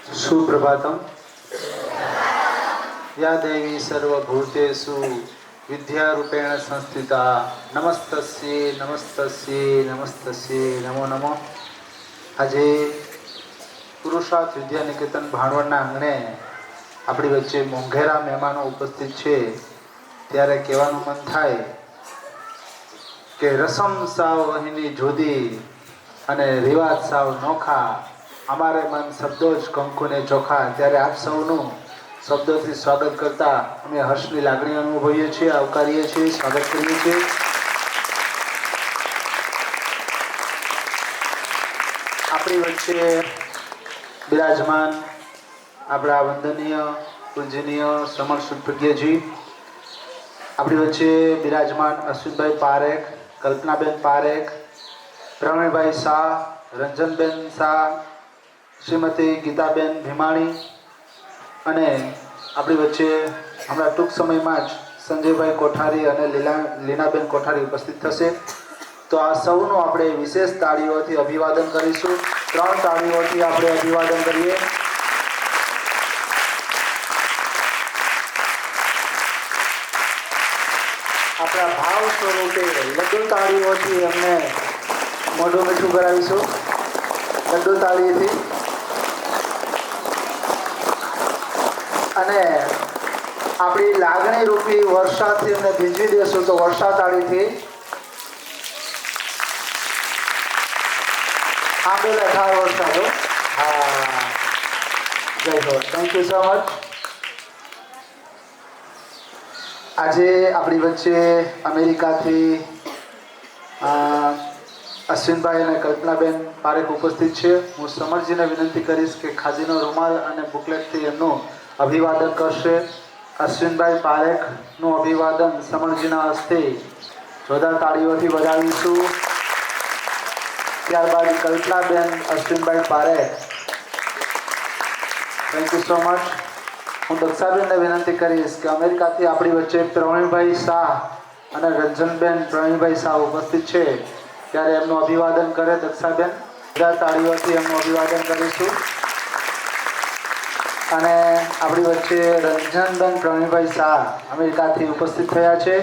सुप्रभातम। या देवी सर्वभूतेषु विद्यारूपेण संस्थिता नमस्तस्ये नमस्तस्ये नमस्तस्ये नमो नमो। આજે પુરુષાર્થ વિદ્યા નિકેતન ભાણવડના આંગણે આપણી વચ્ચે મોંઘેરા મહેમાનો ઉપસ્થિત છે ત્યારે કહેવાનું મન થાય કે રસમ સાવ અહીંની જુદી અને રિવાજ સાવ નોખા, અમારે મન શબ્દો જ કંકુને ચોખા। ત્યારે આપ સૌનું શબ્દોથી સ્વાગત કરતા અમે હર્ષની લાગણી અનુભવીએ છીએ, આવકારીએ છીએ, સ્વાગત કરીએ છીએ। આપણી વચ્ચે બિરાજમાન આપણા વંદનીય પૂજનીય સમર સુપ્રજ્ઞજી, આપણી વચ્ચે બિરાજમાન અશ્વિનભાઈ પારેખ, કલ્પનાબેન પારેખ, પ્રવીણભાઈ શાહ, રંજનબેન શાહ, શ્રીમતી ગીતાબેન ભીમાણી અને આપણી વચ્ચે હમણાં ટૂંક સમયમાં જ સંજયભાઈ કોઠારી અને લીનાબેન કોઠારી ઉપસ્થિત થશે। તો આ સૌનું આપણે વિશેષ તાળીઓથી અભિવાદન કરીશું। 3 તાળીઓથી આપણે અભિવાદન કરીએ। આપણા ભાવ સ્વરૂપે લડ્ડુ તાળીઓથી એમને મોઢું મીઠું કરાવીશું। લડ્ડુ તાળીથી અને આપણી લાગણી રૂપી વર્ષાથી એમને ભીંજવી દેશું। તો વર્ષા તાળીથી આપેલા 18 વર્ષ હતો। હા, જય હો, થેન્ક યુ સો મચ। આજે આપણી વચ્ચે અમેરિકાથી અશ્વિનભાઈ અને કલ્પનાબેન પારેખ ઉપસ્થિત છે। હું સમરજીને વિનંતી કરીશ કે ખાદીનો રૂમાલ અને બુકલેટથી એમનું અભિવાદન કરશે। અશ્વિનભાઈ પારેખનું અભિવાદન સમરજીના હસ્તે જોરદાર તાળીઓથી વધાવીશું। ત્યારબાદ Kalpanaben Ashwinbhai Parekh, thank you so much. હું દક્ષાબેનને વિનંતી કરીશ કે અમેરિકાથી આપણી વચ્ચે પ્રવીણભાઈ શાહ અને રંજનબેન પ્રવીણભાઈ શાહ ઉપસ્થિત છે ત્યારે એમનું અભિવાદન કરે। દક્ષાબેન, બધા તાળીઓથી એમનું અભિવાદન કરીશું। અને આપણી વચ્ચે રંજનબેન પ્રવીણભાઈ શાહ અમેરિકાથી ઉપસ્થિત થયા છે।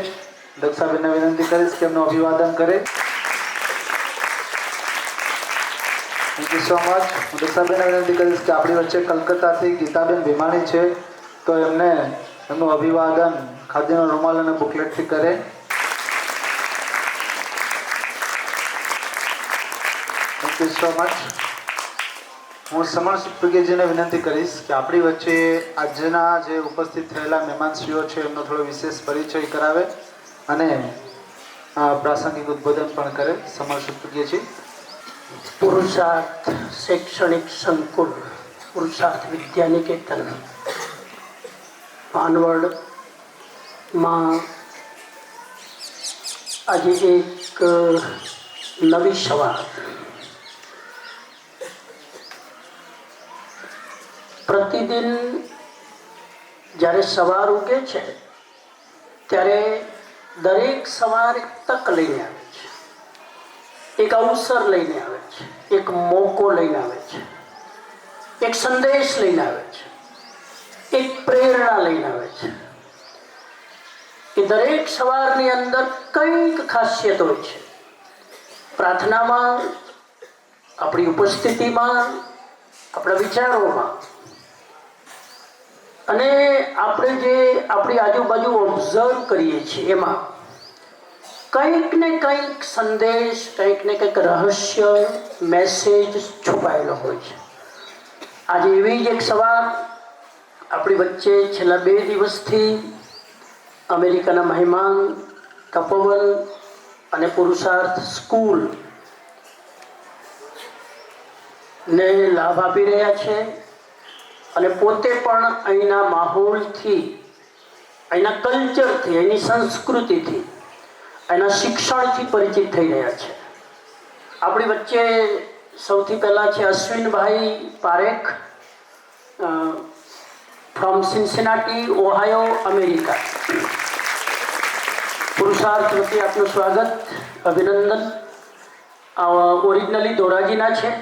દક્ષાબેનને વિનંતી કરીશ કે એમનું અભિવાદન કરે। Thank you so much. હું દક્ષાબેનને વિનંતી કરીશ કે આપણી વચ્ચે કલકત્તાથી ગીતાબેન ભીમાણી છે તો એમને એમનું અભિવાદન ખાદીનો રૂમાલ અને બુકલેટથી કરે। Thank you so much. હું સમર સુપ્રજ્ઞજીને વિનંતી કરીશ કે આપણી વચ્ચે આજના જે ઉપસ્થિત થયેલા મહેમાનશ્રીઓ છે એમનો થોડો વિશેષ પરિચય કરાવે અને પ્રાસંગિક ઉદ્બોધન પણ કરે। સમર સુપ્રજ્ઞજી। પુરુષાર્થ શૈક્ષણિક સંકુલ, પુરુષાર્થ વિદ્યા નિકેતન ભાનવડમાં આજે એક નવી સવાર, પ્રતિદિન જ્યારે સવાર ઉગે છે ત્યારે દરેક સવાર એક તક લઈને આવે છે, એક અવસર લઈને આવે છે, એક મોકો લઈને આવે છે, એક સંદેશ લઈને આવે છે, એક પ્રેરણા લઈને આવે છે। એ દરેક સવારની અંદર કંઈક ખાસિયત હોય છે। પ્રાર્થનામાં, આપણી ઉપસ્થિતિમાં, આપણા વિચારોમાં અને આપણે જે આપણી આજુબાજુ ઓબ્ઝર્વ કરીએ છીએ એમાં કંઈક ને કંઈક સંદેશ, કંઈક ને કંઈક રહસ્ય, મેસેજ છુપાયેલો હોય છે। આજે એવી જ એક સવાર આપણી વચ્ચે છેલ્લા 2 દિવસથી અમેરિકાના મહેમાન તપોવન અને પુરુષાર્થ સ્કૂલ ને લાભ આપી રહ્યા છે અને પોતે પણ અહીંના માહોલથી, અહીંના કલ્ચરથી, અહીંની સંસ્કૃતિથી, એના શિક્ષણથી પરિચિત થઈ રહ્યા છે। આપણી વચ્ચે સૌથી પહેલાં છે અશ્વિનભાઈ પારેખ ફ્રોમ સિન્સિનાટી, ઓહાયો, અમેરિકા। પુરુષાર્થ વતી આપનું સ્વાગત, અભિનંદન। ઓરિજિનલી ધોરાજીના છે,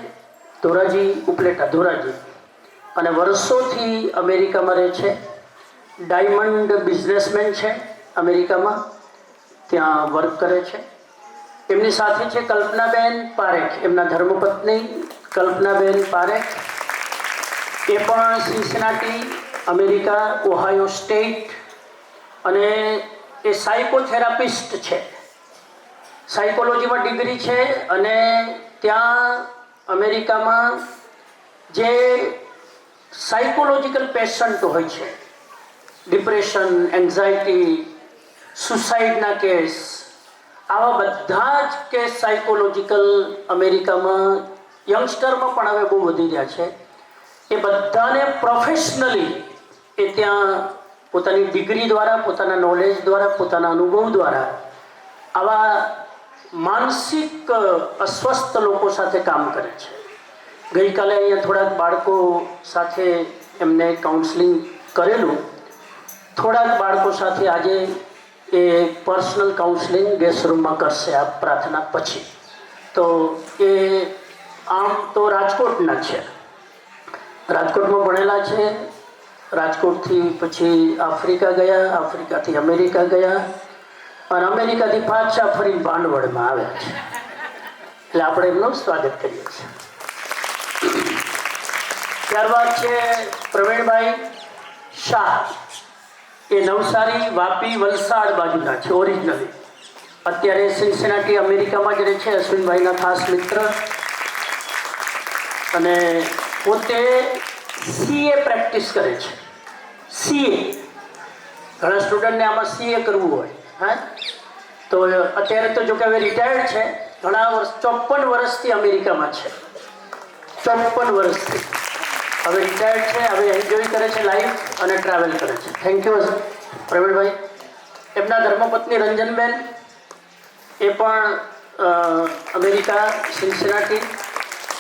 ધોરાજી ઉપલેટા, ધોરાજી। અને વર્ષોથી અમેરિકામાં રહે છે. ડાયમંડ બિઝનેસમેન છે અમેરિકામાં, ત્યાં વર્ક કરે છે. એમની સાથે છે કલ્પનાબેન પારેખ, એમના ધર્મપત્ની કલ્પનાબેન પારેખ. એ પણ સિન્સિનાટી, અમેરિકા, ઓહાયો સ્ટેટ, અને એ સાયકોથેરાપિસ્ટ છે. સાયકોલોજીમાં ડિગ્રી છે અને ત્યાં અમેરિકામાં જે સાયકોલોજીકલ પેશન્ટ હોય છે, ડિપ્રેશન, એન્ઝાયટી, સુસાઇડના કેસ, આવા બધા જ કેસ સાયકોલોજીકલ અમેરિકામાં યંગસ્ટરમાં પણ હવે બહુ વધી રહ્યા છે. એ બધાને પ્રોફેશનલી એ ત્યાં પોતાની ડિગ્રી દ્વારા, પોતાના નોલેજ દ્વારા, પોતાના અનુભવ દ્વારા આવા માનસિક અસ્વસ્થ લોકો સાથે કામ કરે છે. ગઈકાલે અહીંયા થોડાક બાળકો સાથે એમને કાઉન્સલિંગ કરેલું. થોડાક બાળકો સાથે આજે એ પર્સનલ કાઉન્સલિંગ ગેસ્ટ રૂમમાં કરશે આ પ્રાર્થના પછી. તો એ આમ તો રાજકોટના છે, રાજકોટમાં ભણેલા છે. રાજકોટથી પછી આફ્રિકા ગયા, આફ્રિકાથી અમેરિકા ગયા, અને અમેરિકાથી પાછા ફરી ભાંડવડમાં આવ્યા છે. એટલે આપણે એમનું સ્વાગત કરીએ છીએ. ત્યારબાદ છે પ્રવીણભાઈ શાહ. એ નવસારી, વાપી, વલસાડ બાજુના છે ઓરિજિનલી. અત્યારે સિન્સિનાટી અમેરિકામાં જ રહે છે, અશ્વિનભાઈના ખાસ મિત્ર. અને પોતે CA પ્રેક્ટિસ કરે છે. CA ઘણા સ્ટુડન્ટને આમાં CA કરવું હોય. હા, તો અત્યારે તો જો કે હવે રિટાયર્ડ છે. ઘણા વર્ષ 54 વર્ષથી અમેરિકામાં છે. 54 વર્ષથી હવે રિટાયર્ડ છે. હવે એન્જોય કરે છે લાઈફ અને ટ્રાવેલ કરે છે. Thank you Pravinbhai. એમના ધર્મપત્ની રંજનબેન, એ પણ અમેરિકા, સિન્સિનાટી,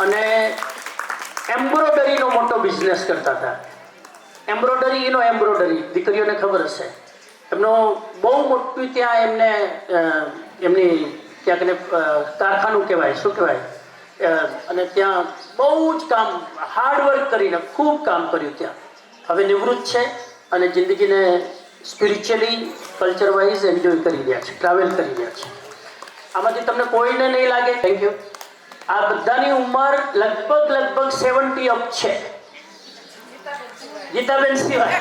અને એમ્બ્રોડરીનો મોટો બિઝનેસ કરતા હતા. એમ્બ્રોડરી દીકરીઓને ખબર હશે. એમનો બહુ મોટું ત્યાં એમને એમની ક્યાંક કારખાનું કહેવાય, શું કહેવાય, અને ત્યાં બહુ જ કામ, હાર્ડવર્ક કરીને ખૂબ કામ કર્યું ત્યાં. હવે નિવૃત્ત છે અને જિંદગીને સ્પિરિચ્યુઅલી, કલ્ચર વાઇઝ એન્જોય કરી રહ્યા છે, ટ્રાવેલ કરી રહ્યા છે. આમાંથી તમને કોઈને નહીં લાગે. Thank you. આ બધાની ઉંમર લગભગ 70 અપ છે. ગીતાબેન સિવાય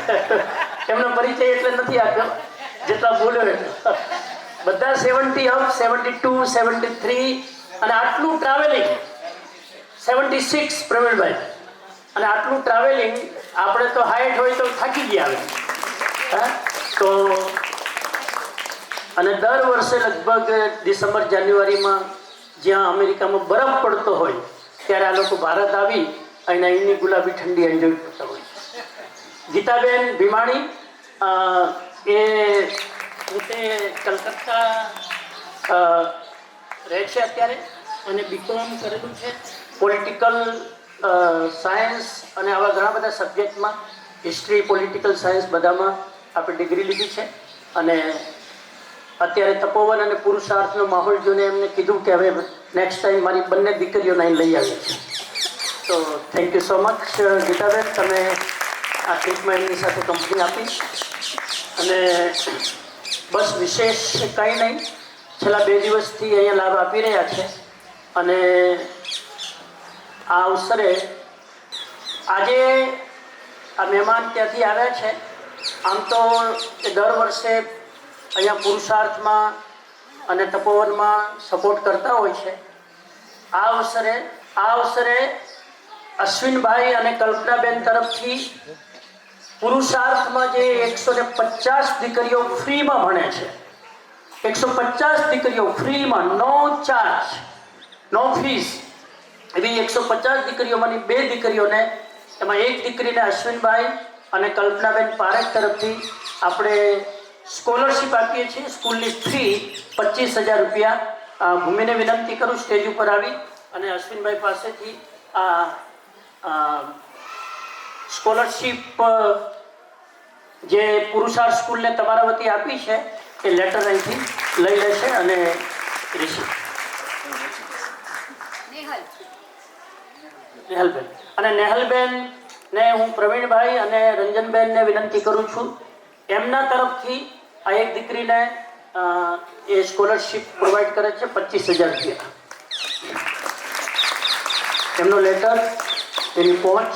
એમનો પરિચય એટલે નથી આપ્યો, જેટલા બોલ્યો એટલા. બધા 70 અપ, 72, 73, અને આટલું ટ્રાવેલિંગ 76 પ્રવીણભાઈ. અને આટલું ટ્રાવેલિંગ, આપણે તો હાઈટ હોય તો થાકી ગયા આવે. હા, તો અને દર વર્ષે લગભગ ડિસેમ્બર, જાન્યુઆરીમાં જ્યાં અમેરિકામાં બરફ પડતો હોય ત્યારે આ લોકો ભારત આવી અને અહીંની ગુલાબી ઠંડી એન્જોય કરતા હોય. ગીતાબેન ભીમાણી, એ પોતે કલકત્તા રહે છે અત્યારે, અને BCom કરેલું છે. પોલિટિકલ સાયન્સ અને આવા ઘણા બધા સબ્જેક્ટમાં, હિસ્ટ્રી, પોલિટિકલ સાયન્સ બધામાં આપણે ડિગ્રી લીધી છે. અને અત્યારે તપોવન અને પુરુષાર્થનો માહોલ જોઈને એમને કીધું કે હવે નેક્સ્ટ ટાઈમ મારી બંને દીકરીઓને અહીં લઈ આવી છે. તો thank you so much Geetaben, તમે આ ટ્રીપમાં એમની સાથે કંપની આપી. અને બસ વિશેષ કંઈ નહીં, છેલ્લા 2 દિવસથી અહીંયા લાભ આપી રહ્યા છે. અને આ અવસરે આજે આ મહેમાન ત્યાંથી આવ્યા છે. આમ તો એ દર વર્ષે અહીંયા પુરુષાર્થમાં અને તપોવનમાં સપોર્ટ કરતા હોય છે. આ અવસરે અશ્વિનભાઈ અને કલ્પનાબેન તરફથી પુરુષાર્થમાં જે 150 દીકરીઓ ફ્રીમાં ભણે છે, 150 દીકરીઓ ફ્રીમાં, નો ચાર્જ, નો ફીસ, એવી 150 દીકરીઓમાંની 2 દીકરીઓને, એમાં 1 દીકરીને અશ્વિનભાઈ અને કલ્પનાબેન પારેખ તરફથી આપણે સ્કોલરશીપ આપીએ છીએ. સ્કૂલની ફી 25,000 રૂપિયા. ભૂમિને વિનંતી કરું સ્ટેજ ઉપર આવી અને અશ્વિનભાઈ પાસેથી આ સ્કોલરશીપ જે પુરુષાર્થ સ્કૂલને તમારા વતી આપી છે એ લેટર અહીંથી લઈ લેશે. અને નેહલબેન, અને નેહલબેન ને હું પ્રવીણભાઈ અને રંજનબેનને વિનંતી કરું છું, એમના તરફથી આ એક દીકરીને એ સ્કોલરશીપ પ્રોવાઈડ કરે છે 25,000 રૂપિયા. એમનો લેટર, એની પહોંચ.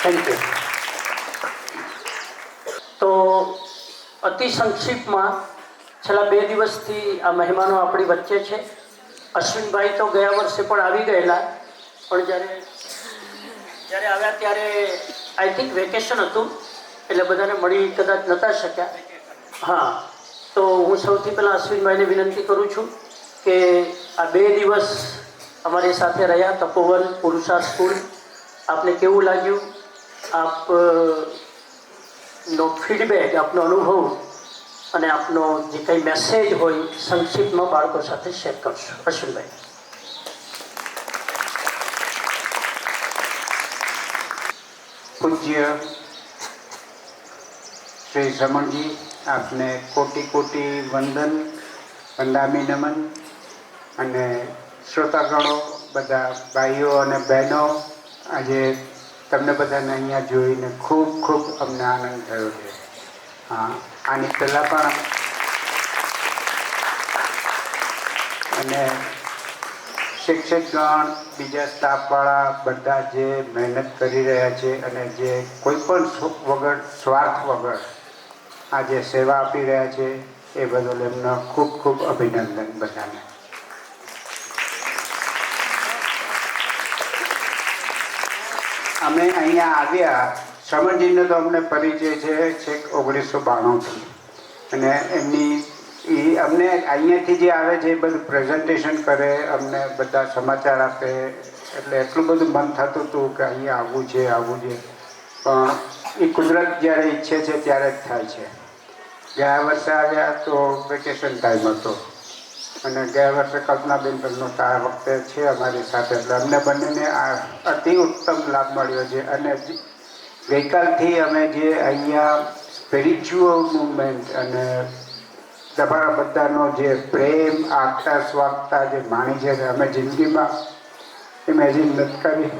Thank you. તો અતિ સંક્ષિપ્તમાં છેલ્લા 2 દિવસથી આ મહેમાનો આપણી વચ્ચે છે. અશ્વિનભાઈ તો ગયા વર્ષે પણ આવી ગયેલા, પણ જ્યારે આવ્યા ત્યારે આઈ થિંક વેકેશન હતું એટલે બધાને મળી કદાચ નહોતા શક્યા. હા, તો હું સૌથી પહેલાં અશ્વિનભાઈને વિનંતી કરું છું કે આ 2 દિવસ અમારી સાથે રહ્યા તપોવન પુરુષાર્થ સ્કૂલ, આપને કેવું લાગ્યું? આપનો ફીડબેક, આપનો અનુભવ અને આપનો જે કંઈ મેસેજ હોય સંક્ષિપ્તમાં બાળકો સાથે શેર કરશો. અશ્વિનભાઈ. પૂજ્ય શ્રી રમણજી, આપને કોટી કોટી વંદન, વંદામી નમન. અને શ્રોતાગણો, બધા ભાઈઓ અને બહેનો, આજે તમને બધાને અહીંયા જોઈને ખૂબ ખૂબ અમને આનંદ થયો છે. હા, આની પહેલાં પણ અને શિક્ષકગણ, બીજા સ્ટાફવાળા બધા જે મહેનત કરી રહ્યા છે અને જે કોઈ પણ વગર સ્વાર્થ વગર આ જે સેવા આપી રહ્યા છે એ બદલ એમનો ખૂબ ખૂબ અભિનંદન બધાને. અમે અહીંયા આવ્યા, શ્રમણજીનો તો અમને પરિચય છે છેક 1992થી, અને એમની અમને અહીંયાથી જે આવે છે એ બધું પ્રેઝન્ટેશન કરે, અમને બધા સમાચાર આપે, એટલે એટલું બધું મન થતું હતું કે અહીંયા આવવું છે આવવું છે. પણ એ કુદરત જ્યારે ઈચ્છે છે ત્યારે જ થાય છે. ગયા વર્ષે આવ્યા તો વેકેશન ટાઈમ હતો, અને ગયા વર્ષે કલ્પનાબેન પણ આ વખતે છે અમારી સાથે, એટલે અમને બંનેને આ અતિ ઉત્તમ લાભ મળ્યો છે. અને ગઈકાલથી અમે જે અહીંયા સ્પિરિચ્યુઅલ મુવમેન્ટ અને તમારા બધાનો જે પ્રેમ, આગતા સ્વાગતા જે માણી છે અમે જિંદગીમાં ઇમેજિન નથી કરી.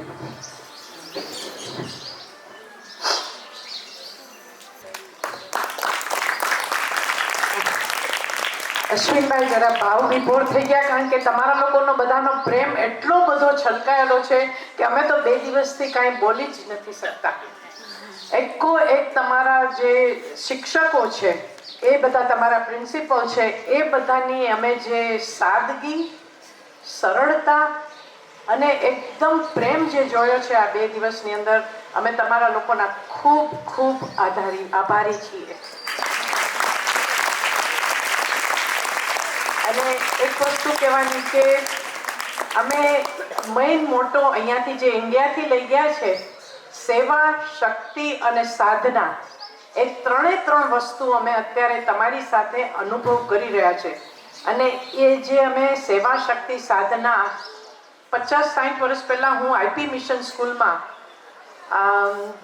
અશ્વિનભાઈ જરા ભાવ વિભોર થઈ ગયા, કારણ કે તમારા લોકોનો બધાનો પ્રેમ એટલો બધો છલકાયેલો છે કે અમે તો 2 દિવસથી કાંઈ બોલી જ નથી શકતા. એકો એક તમારા જે શિક્ષકો છે, એ બધા તમારા પ્રિન્સિપલ છે, એ બધાની અમે જે સાદગી, સરળતા અને એકદમ પ્રેમ જે જોયો છે આ 2 દિવસની અંદર, અમે તમારા લોકોના ખૂબ ખૂબ આભારી છીએ. અને એક વસ્તુ કહેવાની કે અમે મેઇન મોટો અહીંયાથી જે ઇન્ડિયાથી લઈ ગયા છે, સેવા, શક્તિ અને સાધના, એ 3 વસ્તુ અમે અત્યારે તમારી સાથે અનુભવ કરી રહ્યા છે. અને એ જે અમે સેવા, શક્તિ, સાધના 50-60 વર્ષ પહેલાં હું આઈપી મિશન સ્કૂલમાં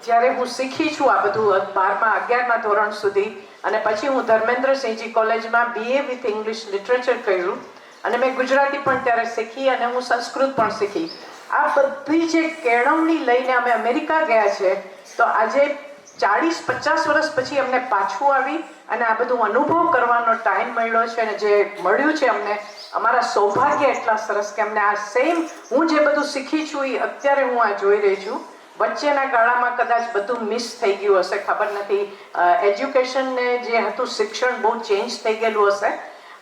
જ્યારે હું શીખી છું આ બધું 12મા 11મા ધોરણ સુધી, અને પછી હું ધર્મેન્દ્રસિંહજી કોલેજમાં BA વિથ ઇંગ્લિશ લિટરેચર કર્યું, અને મેં ગુજરાતી પણ ત્યારે શીખી અને હું સંસ્કૃત પણ શીખી. આ બધી જે કેળવણી લઈને અમે અમેરિકા ગયા છે, તો આજે 40-50 વર્ષ પછી અમને પાછું આવી અને આ બધું અનુભવ કરવાનો ટાઈમ મળ્યો છે. અને જે મળ્યું છે અમને, અમારા સૌભાગ્ય એટલા સરસ કે અમને આ સેમ હું જે બધું શીખી છું એ અત્યારે હું આ જોઈ રહી છું. વચ્ચેના ગાળામાં કદાચ બધું મિસ થઈ ગયું હશે, ખબર નથી. એજ્યુકેશનને જે હતું શિક્ષણ બહુ ચેન્જ થઈ ગયેલું હશે.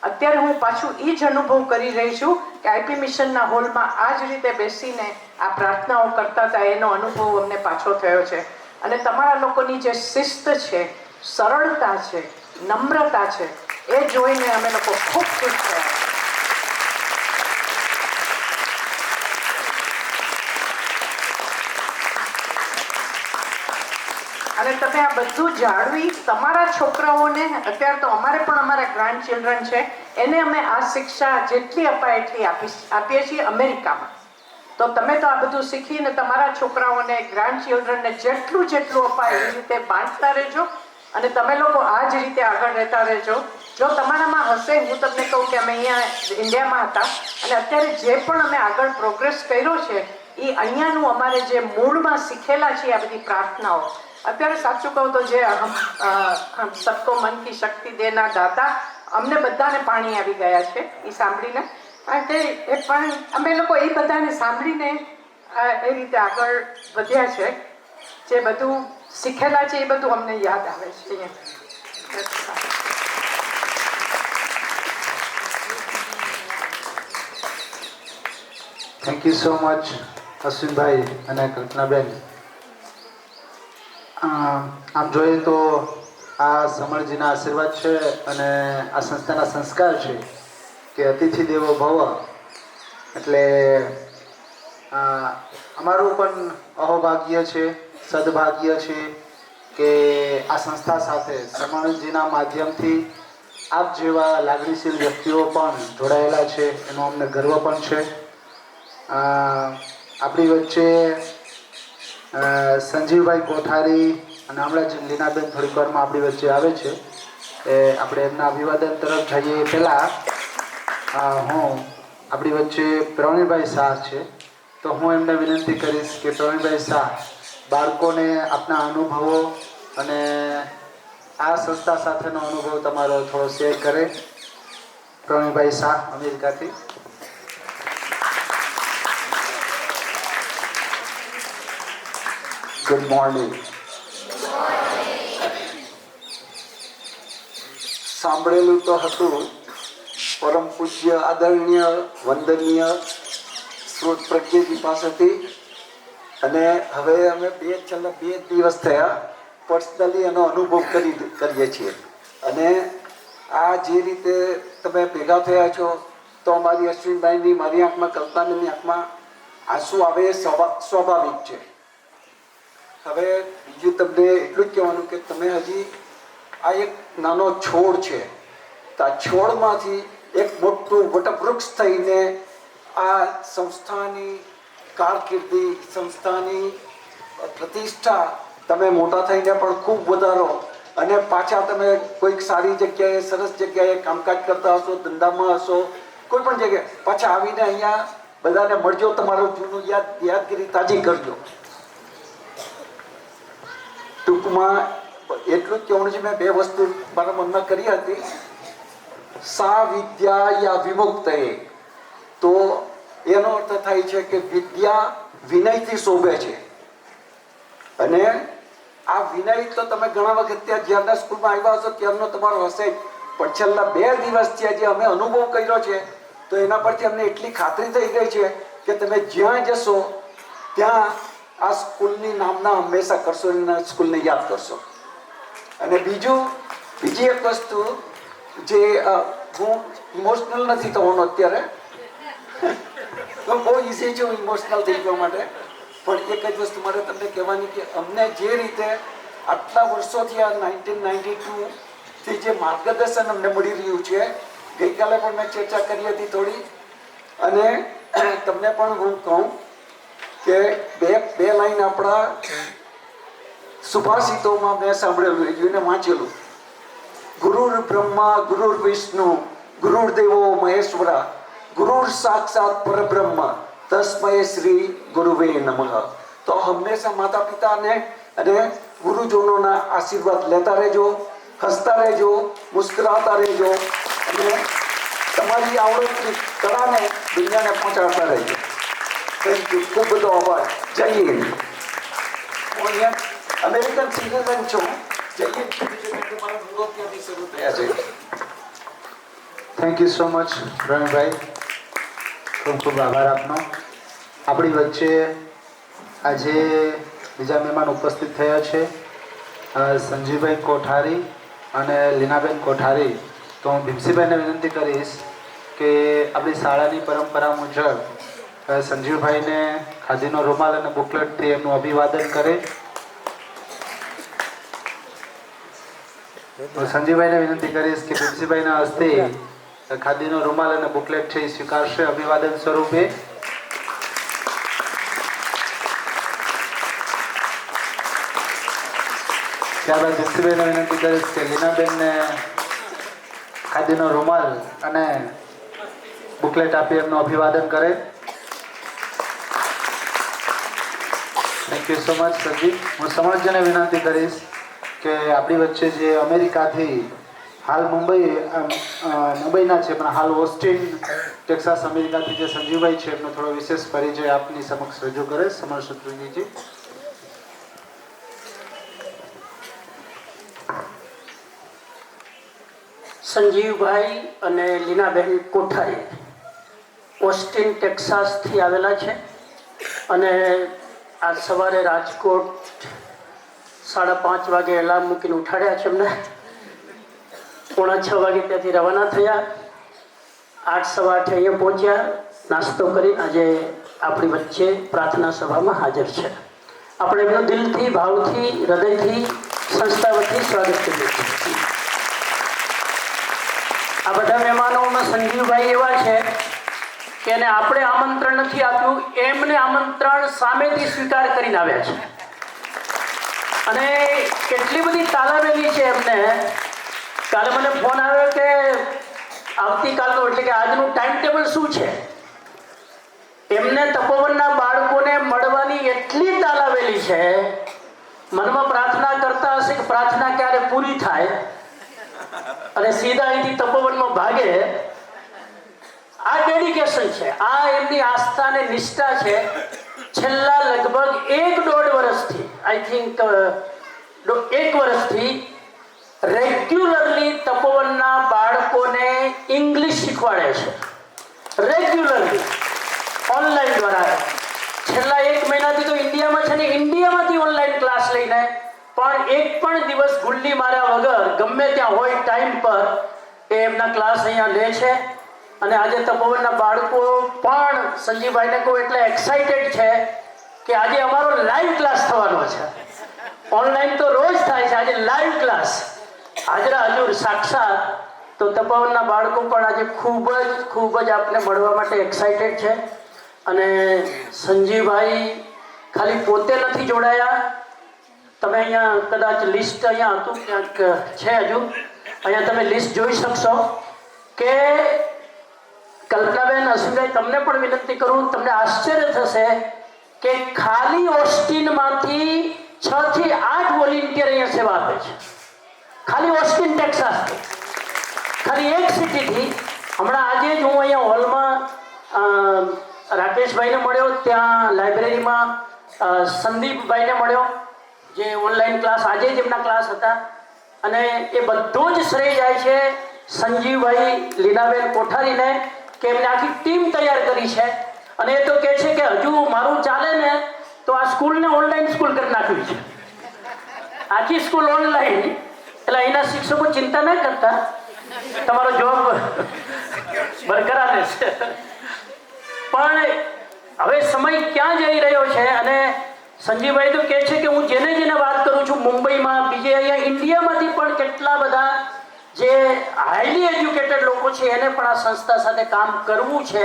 અત્યારે હું પાછું એ જ અનુભવ કરી રહી છું કે આઈપી મિશનના હોલમાં આ જ રીતે બેસીને આ પ્રાર્થનાઓ કરતા હતા, એનો અનુભવ અમને પાછો થયો છે. અને તમારા લોકોની જે શિસ્ત છે, સરળતા છે, નમ્રતા છે, એ જોઈને અમે લોકો ખૂબ ખુશ થયા. અને તમે આ બધું જાળવી તમારા છોકરાઓને, અત્યારે તો અમારે પણ અમારા ગ્રાન્ડ ચિલ્ડ્રન છે, એને અમે આ શિક્ષા જેટલી અપાય એટલી આપીએ છીએ અમેરિકામાં. તો તમે તો આ બધું શીખીને તમારા છોકરાઓને, ગ્રાન્ડ ચિલ્ડ્રનને જેટલું અપાય એ રીતે બાંધતા રહેજો. અને તમે લોકો આ જ રીતે આગળ રહેતા રહેજો. જો તમારામાં હશે, હું તમને કહું કે અમે અહીંયા ઇન્ડિયામાં હતા અને અત્યારે જે પણ અમે આગળ પ્રોગ્રેસ કર્યો છે એ અહીંયાનું અમારે જે મૂળમાં શીખેલા છે આ બધી પ્રાર્થનાઓ, અત્યારે સાચું કહું તો જે સબકો મન કી શક્તિ દેના દાતા, અમને બધાને પાણી આવી ગયા છે એ સાંભળીને. કારણ કે એ પણ અમે લોકો એ બધાને સાંભળીને એ રીતે આગળ વધ્યા છે. જે બધું શીખેલા છે એ બધું અમને યાદ આવે છે અહીંયા. થેન્ક યુ સો મચ અશ્વિનભાઈ અને કલ્પનાબેન. આમ જોઈએ તો આ સમરજીના આશીર્વાદ છે અને આ સંસ્થાના સંસ્કાર છે કે અતિથિ દેવો ભવ. એટલે અમારું પણ અહોભાગ્ય છે, સદભાગ્ય છે કે આ સંસ્થા સાથે સમરજીના માધ્યમથી આપ જેવા લાગણીશીલ વ્યક્તિઓ પણ જોડાયેલા છે, એનો અમને ગર્વ પણ છે. આપણી વચ્ચે સંજીવભાઈ કોઠારી અને હમણાં જ લીનાબેન થોડીક વારમાં આપણી વચ્ચે આવે છે. આપણે એમના અભિવાદન તરફ જઈએ પહેલાં હું આપણી વચ્ચે પ્રવીણભાઈ શાહ છે, તો હું એમને વિનંતી કરીશ કે પ્રવીણભાઈ શાહ બાળકોને આપના અનુભવો અને આ સંસ્થા સાથેનો અનુભવ તમારો થોડો શેર કરે. પ્રવીણભાઈ શાહ અમેરિકાથી. Good morning. સાંભળેલું તો હતું પરમ પૂજ્ય આદરણીય વંદનીય સ્રોત પ્રજ્ઞજી પાસેથી, અને હવે અમે છેલ્લા 2 દિવસ થયા પર્સનલી એનો અનુભવ કરીએ છીએ. અને આ જે રીતે તમે ભેગા થયા છો તો અમારી અશ્વિનભાઈની, મારી આંખમાં, કલ્પનાબેનની આંખમાં આંસુ આવે એ સ્વાભાવિક છે. હવે બીજું તમને એટલું જ કહેવાનું કે તમે હજી આ એક નાનો છોડ છે, તો આ છોડમાંથી એક મોટું વટવૃક્ષ થઈને આ સંસ્થાની કારકિર્દી, સંસ્થાની પ્રતિષ્ઠા તમે મોટા થઈને પણ ખૂબ વધારો અને પાછા તમે કોઈક સારી જગ્યાએ, સરસ જગ્યાએ કામકાજ કરતા હશો, ધંધામાં હશો, કોઈ પણ જગ્યાએ પાછા આવીને અહીંયા બધાને મળજો, તમારું જૂનું યાદગીરી તાજી કરજો. ટૂંકમાં એટલું જ કહેવાનું છે. મેં 2 વસ્તુ મારા મનમાં કરી હતી. સા વિદ્યા યા વિમુક્ત, તો એનો અર્થ થાય છે કે વિદ્યા વિનયથી શોભે છે. અને આ વિનય તો તમે ઘણા વખત ત્યાં જ્યારના સ્કૂલમાં આવ્યા હશો ત્યારનો તમારો હશે જ, પણ છેલ્લા 2 દિવસથી આજે અમે અનુભવ કર્યો છે તો એના પરથી અમને એટલી ખાતરી થઈ ગઈ છે કે તમે જ્યાં જશો ત્યાં આ સ્કૂલની નામના હંમેશા કરશો અને સ્કૂલને યાદ કરશો. અને બીજી એક વસ્તુ જે હું ઇમોશનલ નથી થવાનો અત્યારે, તો બહુ ઇઝી છે હું ઇમોશનલ થઈ જવા માટે, પણ એક જ વસ્તુ મારે તમને કહેવાની કે અમને જે રીતે આટલા વર્ષોથી આ 1992થી જે માર્ગદર્શન અમને મળી રહ્યું છે, ગઈકાલે પણ મેં ચર્ચા કરી હતી થોડી, અને તમને પણ હું કહું કે બે લાઈન આપણા સુભાષિતોમાં મેં સાંભળેલું, એને વાંચેલું. ગુરુર બ્રહ્મા ગુરુર વિષ્ણુ ગુરુર્દેવો મહેશ્વરા ગુરુર સાક્ષાત પરબ્રહ્મ તસ્મય શ્રી ગુરુવે નમઃ. તો હંમેશા માતા પિતાને અને ગુરુજનોના આશીર્વાદ લેતા રહેજો, હસતા રહેજો, મુસ્કરાતા રહેજો અને તમારી આવડતની કળાને દુનિયાને પહોંચાડતા રહેજો. Thank you. ખૂબ બધો આભાર. જય હિન્દ. હું અહીંયા અમેરિકન સિટીઝન છું. જય હિન્દ. મારા મૂળો ત્યાંથી શરૂ થયા છે. Thank you so much Pravinbhai, ખૂબ ખૂબ આભાર આપનો. આપણી વચ્ચે આજે બીજા મહેમાન ઉપસ્થિત થયા છે સંજીવભાઈ કોઠારી અને લીનાબેન કોઠારી. તો હું ભીમસીભાઈને વિનંતી કરીશ કે આપણી શાળાની પરંપરા મુજબ સંજીવભાઈને ખાદીનો રૂમાલ અને બુકલેટથી એમનું અભિવાદન કરે. તો સંજીવભાઈને વિનંતી કરીશ કે ભીમસીભાઈના હસ્તે ખાદીનો રૂમાલ અને બુકલેટ છે એ સ્વીકારશે અભિવાદન સ્વરૂપે. ત્યારબાદ ભીમસીભાઈને વિનંતી કરીશ કે લીનાબેનને ખાદીનો રૂમાલ અને બુકલેટ આપી એમનું અભિવાદન કરે. Thank you so much sir ji. હું સમાજને વિનંતી કરીશ કે આપણી વચ્ચે જે અમેરિકાથી હાલ મુંબઈના છે પણ હાલ ઓસ્ટિન ટેક્સાસ અમેરિકાથી જે સંજીવભાઈ છે એમનો થોડો વિશેષ પરિચય આપની સમક્ષ રજૂ કરે. સમર શત્રુંજીજી. સંજીવભાઈ અને લીનાબેન કોઠારી ઓસ્ટિન ટેક્સાસથી આવેલા છે અને આજ સવારે રાજકોટ 5:30 વાગે એલાર્મ મૂકીને ઉઠાડ્યા છે એમને. 5:45 વાગે ત્યાંથી રવાના થયા. 8:15 અહીંયા પહોંચ્યા. નાસ્તો કરી આજે આપણી વચ્ચે પ્રાર્થના સભામાં હાજર છે. આપણે એમનું દિલથી, ભાવથી, હૃદયથી, સંસ્થા વતી સ્વાગત કરીએ છીએ. આ બધા મહેમાનોમાં સંજીવભાઈ એવા છે કે એને આપણે આમંત્રણ નથી આપ્યું, એમને આમંત્રણ સામેથી સ્વીકાર કરીને આવ્યા છે અને કેટલી બધી તાલાવેલી છે એમને. કાલે મને ફોન આવ્યો કે આવતીકાલનું એટલે કે આજનું ટાઈમ ટેબલ શું છે. એમને તપોવનના બાળકોને મળવાની એટલી તાલાવેલી છે. મનમાં પ્રાર્થના કરતા હશે કે પ્રાર્થના ક્યારે પૂરી થાય અને સીધા અહીંથી તપોવનમાં ભાગે. આ ડેડિકેશન છે, આ એમની આસ્થા અને નિષ્ઠા છે. છેલ્લા લગભગ 1-1.5 વર્ષથી, આઈ થિંક 1 વર્ષથી રેગ્યુલરલી તપોવનના બાળકોને ઇંગ્લિશ શીખવાડે છે. રેગ્યુલરલી ઓનલાઈન દ્વારા. છેલ્લા 1 મહિનાથી તો ઇન્ડિયામાં છે ને ઇન્ડિયામાંથી ઓનલાઈન ક્લાસ લઈને પણ એક પણ દિવસ ગુલ્લી માર્યા વગર ગમે ત્યાં હોય ટાઈમ પર એ એમના ક્લાસ અહીંયા લે છે. અને આજે તપોવનના બાળકો પણ સંજીવભાઈને કહું એટલે એક્સાઇટેડ છે કે આજે અમારો લાઈવ ક્લાસ થવાનો છે. ઓનલાઈન તો રોજ થાય છે, આજે લાઈવ ક્લાસ હાજરા હજુર સાક્ષાત. તો તપોવનના બાળકો પણ આજે ખૂબ જ આપને મળવા માટે એક્સાઇટેડ છે. અને સંજીવભાઈ ખાલી પોતે નથી જોડાયા. તમે અહીંયા કદાચ લિસ્ટ અહીંયા હતું ક્યાંક છે, હજુ અહીંયા તમે લિસ્ટ જોઈ શકશો કે કલ્પનાબેન, અશ્વિનભાઈ, તમને પણ વિનંતી કરું, તમને આશ્ચર્ય થશે કે ખાલી ઓસ્ટિનમાંથી 6 થી 8 વોલેન્ટિયર અહીંયા સેવા આપે છે. ખાલી ઓસ્ટિન ટેક્સાસથી, ખાલી એક સિટીથી. હમણાં આજે જ હું અહીંયા હોલમાં રાકેશભાઈને મળ્યો, ત્યાં લાઇબ્રેરીમાં સંદીપભાઈને મળ્યો જે ઓનલાઈન ક્લાસ, આજે જ એમના ક્લાસ હતા. અને એ બધો જ શ્રેય જાય છે સંજીવભાઈ, લીનાબેન કોઠારીને કે એમને આખી ટીમ તૈયાર કરી છે. અને એ તો કહે છે કે હજુ મારું ચાલે ને તો આ સ્કૂલને ઓનલાઈન સ્કૂલ કરી નાખવી છે. આખી સ્કૂલ ઓનલાઈન. એટલે અહીંના શિક્ષકો ચિંતા ન કરતા, તમારો જોબ બરકરાર રહેશે. પણ હવે સમય ક્યાં જઈ રહ્યો છે અને સંજીવભાઈ તો કહે છે કે હું જેને વાત કરું છું મુંબઈમાં, બીજે અહીંયા ઇન્ડિયામાંથી પણ કેટલા બધા જે હાઈલી એજ્યુકેટેડ લોકો છે એને પણ આ સંસ્થા સાથે કામ કરવું છે.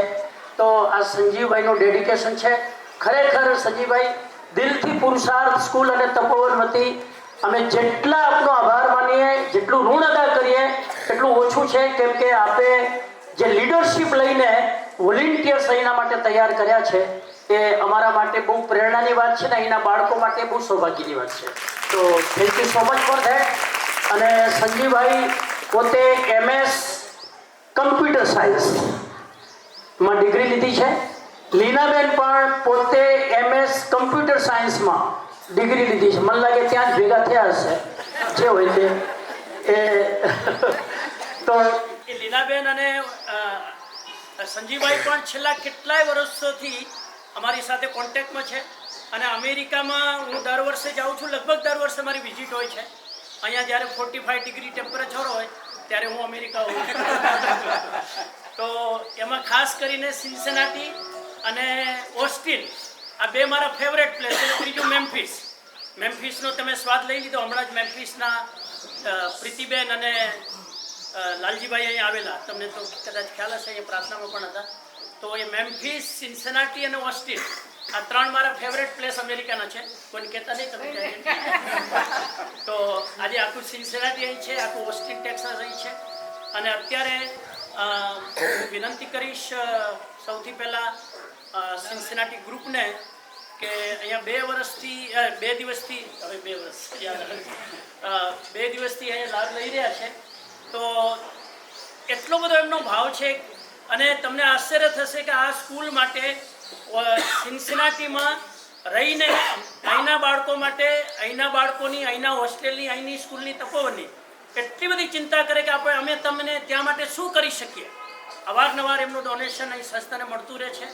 તો આ સંજીવભાઈનું ડેડિકેશન છે. ખરેખર સંજીવભાઈ, દિલથી પુરુષાર્થ સ્કૂલ અને તપોવન વતી અમે જેટલા આપનો આભાર માનીએ, જેટલું ઋણ અદા કરીએ એટલું ઓછું છે. કેમ કે આપે જે લીડરશિપ લઈને વોલેન્ટિયર્સ અહીંના માટે તૈયાર કર્યા છે એ અમારા માટે બહુ પ્રેરણાની વાત છે ને અહીંના બાળકો માટે બહુ સૌભાગ્યની વાત છે. તો thank you so much for that. અને સંજીવભાઈ પોતે MS કમ્પ્યુટર સાયન્સમાં ડિગ્રી લીધી છે. લીનાબેન પણ પોતે MS કમ્પ્યુટર સાયન્સમાં ડિગ્રી લીધી છે. મને લાગે ત્યાં જ ભેગા થયા હશે જે હોય તે. તો લીનાબેન અને સંજીવભાઈ પણ છેલ્લા કેટલાય વર્ષોથી અમારી સાથે કોન્ટેક્ટમાં છે. અને અમેરિકામાં હું દર વર્ષે જાઉં છું, લગભગ દર વર્ષે મારી વિઝિટ હોય છે. અહીંયા જ્યારે 45 ડિગ્રી ટેમ્પરેચર હોય ત્યારે હું અમેરિકા હોઉં છું. તો એમાં ખાસ કરીને સિન્સિનાટી અને ઓસ્ટિન આ બે મારા ફેવરેટ પ્લેસ છે. ત્રીજું મેમ્ફિસનો તમે સ્વાદ લઈ લીધો. હમણાં જ મેમ્ફિસના પ્રીતિબેન અને લાલજીભાઈ અહીંયા આવેલા, તમને તો કદાચ ખ્યાલ હશે, એ પ્રાર્થનામાં પણ હતા. તો એ મેમ્ફિસ, સિન્સિનાટી અને ઓસ્ટિન આ 3 મારા ફેવરેટ પ્લેસ અમેરિકાના છે. કોઈને કહેતા નહીં તમે. તો આજે આખું સિન્સિનાટી અહીં છે, આખું ઓસ્ટિન ટેક્સાસ અહીં છે. અને અત્યારે હું વિનંતી કરીશ સૌથી પહેલાં સિન્સિનાટી ગ્રુપને કે અહીંયા 2 દિવસથી હવે 2 વર્ષ 2 દિવસથી અહીંયા લાભ લઈ રહ્યા છે. તો એટલો બધો એમનો ભાવ છે અને તમને આશ્ચર્ય થશે કે આ સ્કૂલ માટે સિન્સિનાટીમાં રહીને અહીંના બાળકો માટે, અહીંના બાળકોની, અહીંના હોસ્ટેલની, અહીંની સ્કૂલની તપોવનની એટલી બધી ચિંતા કરે કે અમે તમને ત્યાં માટે શું કરી શકીએ. અવારનવાર એમનું ડોનેશન અહીં સંસ્થાને મળતું રહે છે.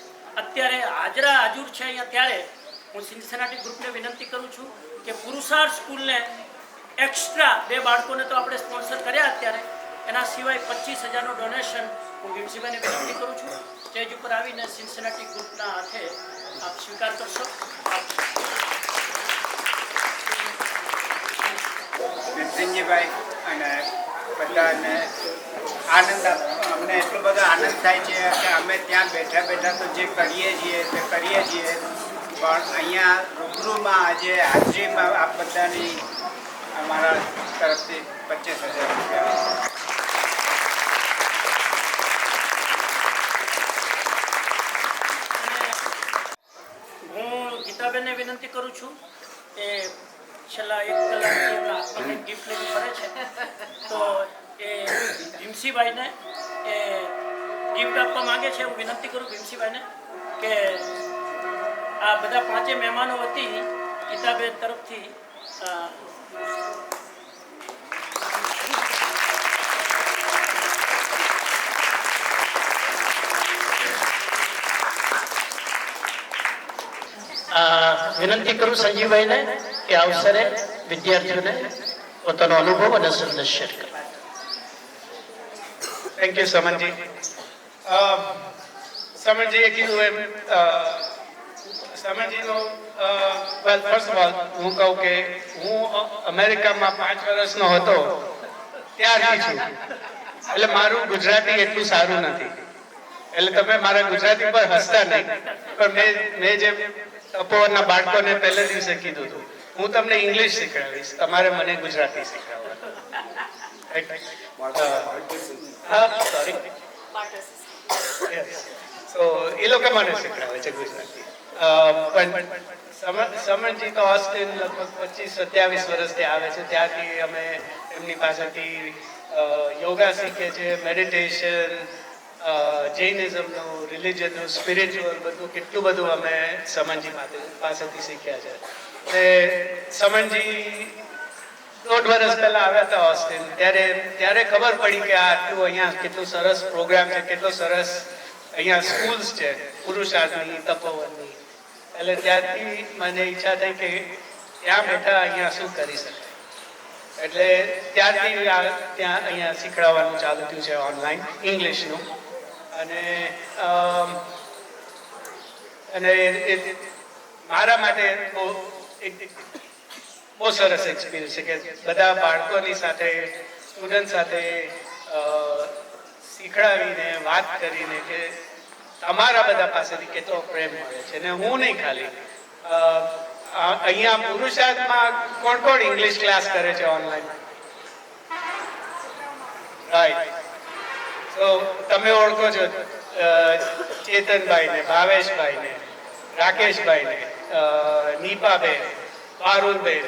અત્યારે હાજર છે અહીંયા, ત્યારે હું સિન્સિનાટી ગ્રુપને વિનંતી કરું છું કે પુરુષાર્થ સ્કૂલને એક્સ્ટ્રા 2 બાળકોને તો આપણે સ્પોન્સર કર્યા અત્યારે, એના સિવાય 25,000નું ડોનેશન હું વિમસીભાઈને વિનંતી કરું છું. સ્ટેજ ઉપર આવીને સિન્સિનાટી ગ્રુપના હાથે આપ સ્વીકાર કરશો. નિતિનજીભાઈ અને બધાને અમને એટલો બધો આનંદ થાય છે કે અમે ત્યાં બેઠા બેઠા તો જે કરીએ છીએ તે કરીએ છીએ, પણ અહીંયા રૂબરૂમાં આજે હાજરીમાં આપ બધાની અમારા તરફથી 25,000 રૂપિયા. હું ગીતાબેનને વિનંતી કરું છું કે છેલ્લા 1 કલાકથી આપણને ગિફ્ટ લઈને ફરે છે, તો એ ભીમસીભાઈને એ ગિફ્ટ આપવા માંગે છે. હું વિનંતી કરું ભીમસીભાઈને કે આ બધા 5 મહેમાનો વતી ગીતાબેન તરફથી વિનંતી કરું સંજીવભાઈને કે આ અવસરે વિદ્યાર્થીઓને પોતાનો અનુભવ અને સંદેશ શેર કરે. Thank you સમનજી. સમનજીએ કીધું એમ સમનજીનો વેલ, ફર્સ્ટ ઓફ ઓલ હું કહું કે હું અમેરિકામાં 5 વર્ષનો હતો ત્યારથી છું, એટલે મારું ગુજરાતી એટલું સારું નથી, એટલે તમે મારા ગુજરાતી પર હસતા નહીં, પણ મેં જે તપોવનના બાળકોને પહેલે દિવસે કીધું હતું, હું તમને ઇંગ્લિશ શીખવાડીશ, તમારે મને ગુજરાતી શીખવાડવાનું. સો એ લોકો મને શીખવાડે છે ગુજરાતી. પણ સમનજી તો ઓસ્ટિન લગભગ 25-27 વર્ષથી આવે છે, ત્યારથી અમે એમની પાસેથી યોગા શીખે છે, મેડિટેશન, જૈનિઝમનું, રિલિજનનું, સ્પિરિચ્યુઅલ બધું કેટલું બધું અમે સમનજી પાસેથી શીખ્યા છે. અને સમનજી 1.5 વર્ષ પહેલા આવ્યા હતા ઓસ્ટિન, ત્યારે ખબર પડી કે આટલું અહીંયા કેટલું સરસ પ્રોગ્રામ છે, કેટલો સરસ અહીંયા સ્કૂલ્સ છે પુરુષાર્થની, તપોવનની. એટલે ત્યારથી મને ઈચ્છા થઈ કે ત્યાં બેઠા અહીંયા શું કરી શકાય, એટલે ત્યારથી ત્યાં અહીંયા શીખવાડવાનું ચાલુ થયું છે ઓનલાઈન ઇંગ્લિશનું. અને મારા માટે બહુ સરસ એક્સપિરિયન્સ છે કે બધા બાળકોની સાથે, સ્ટુડન્ટ સાથે શીખડાવીને વાત કરીને કે તમારા બધા પાસેથી કેટલો પ્રેમ મળે છે. ને હું નહીં ખાલી, અહીંયા પુરુષાર્થમાં કોણ ઇંગ્લિશ ક્લાસ કરે છે ઓનલાઈન? રાઈટ. તો તમે ઓળખો છો ચેતનભાઈને, ભાવેશભાઈને, રાકેશભાઈને, નીપાબેન, પારુલબેન,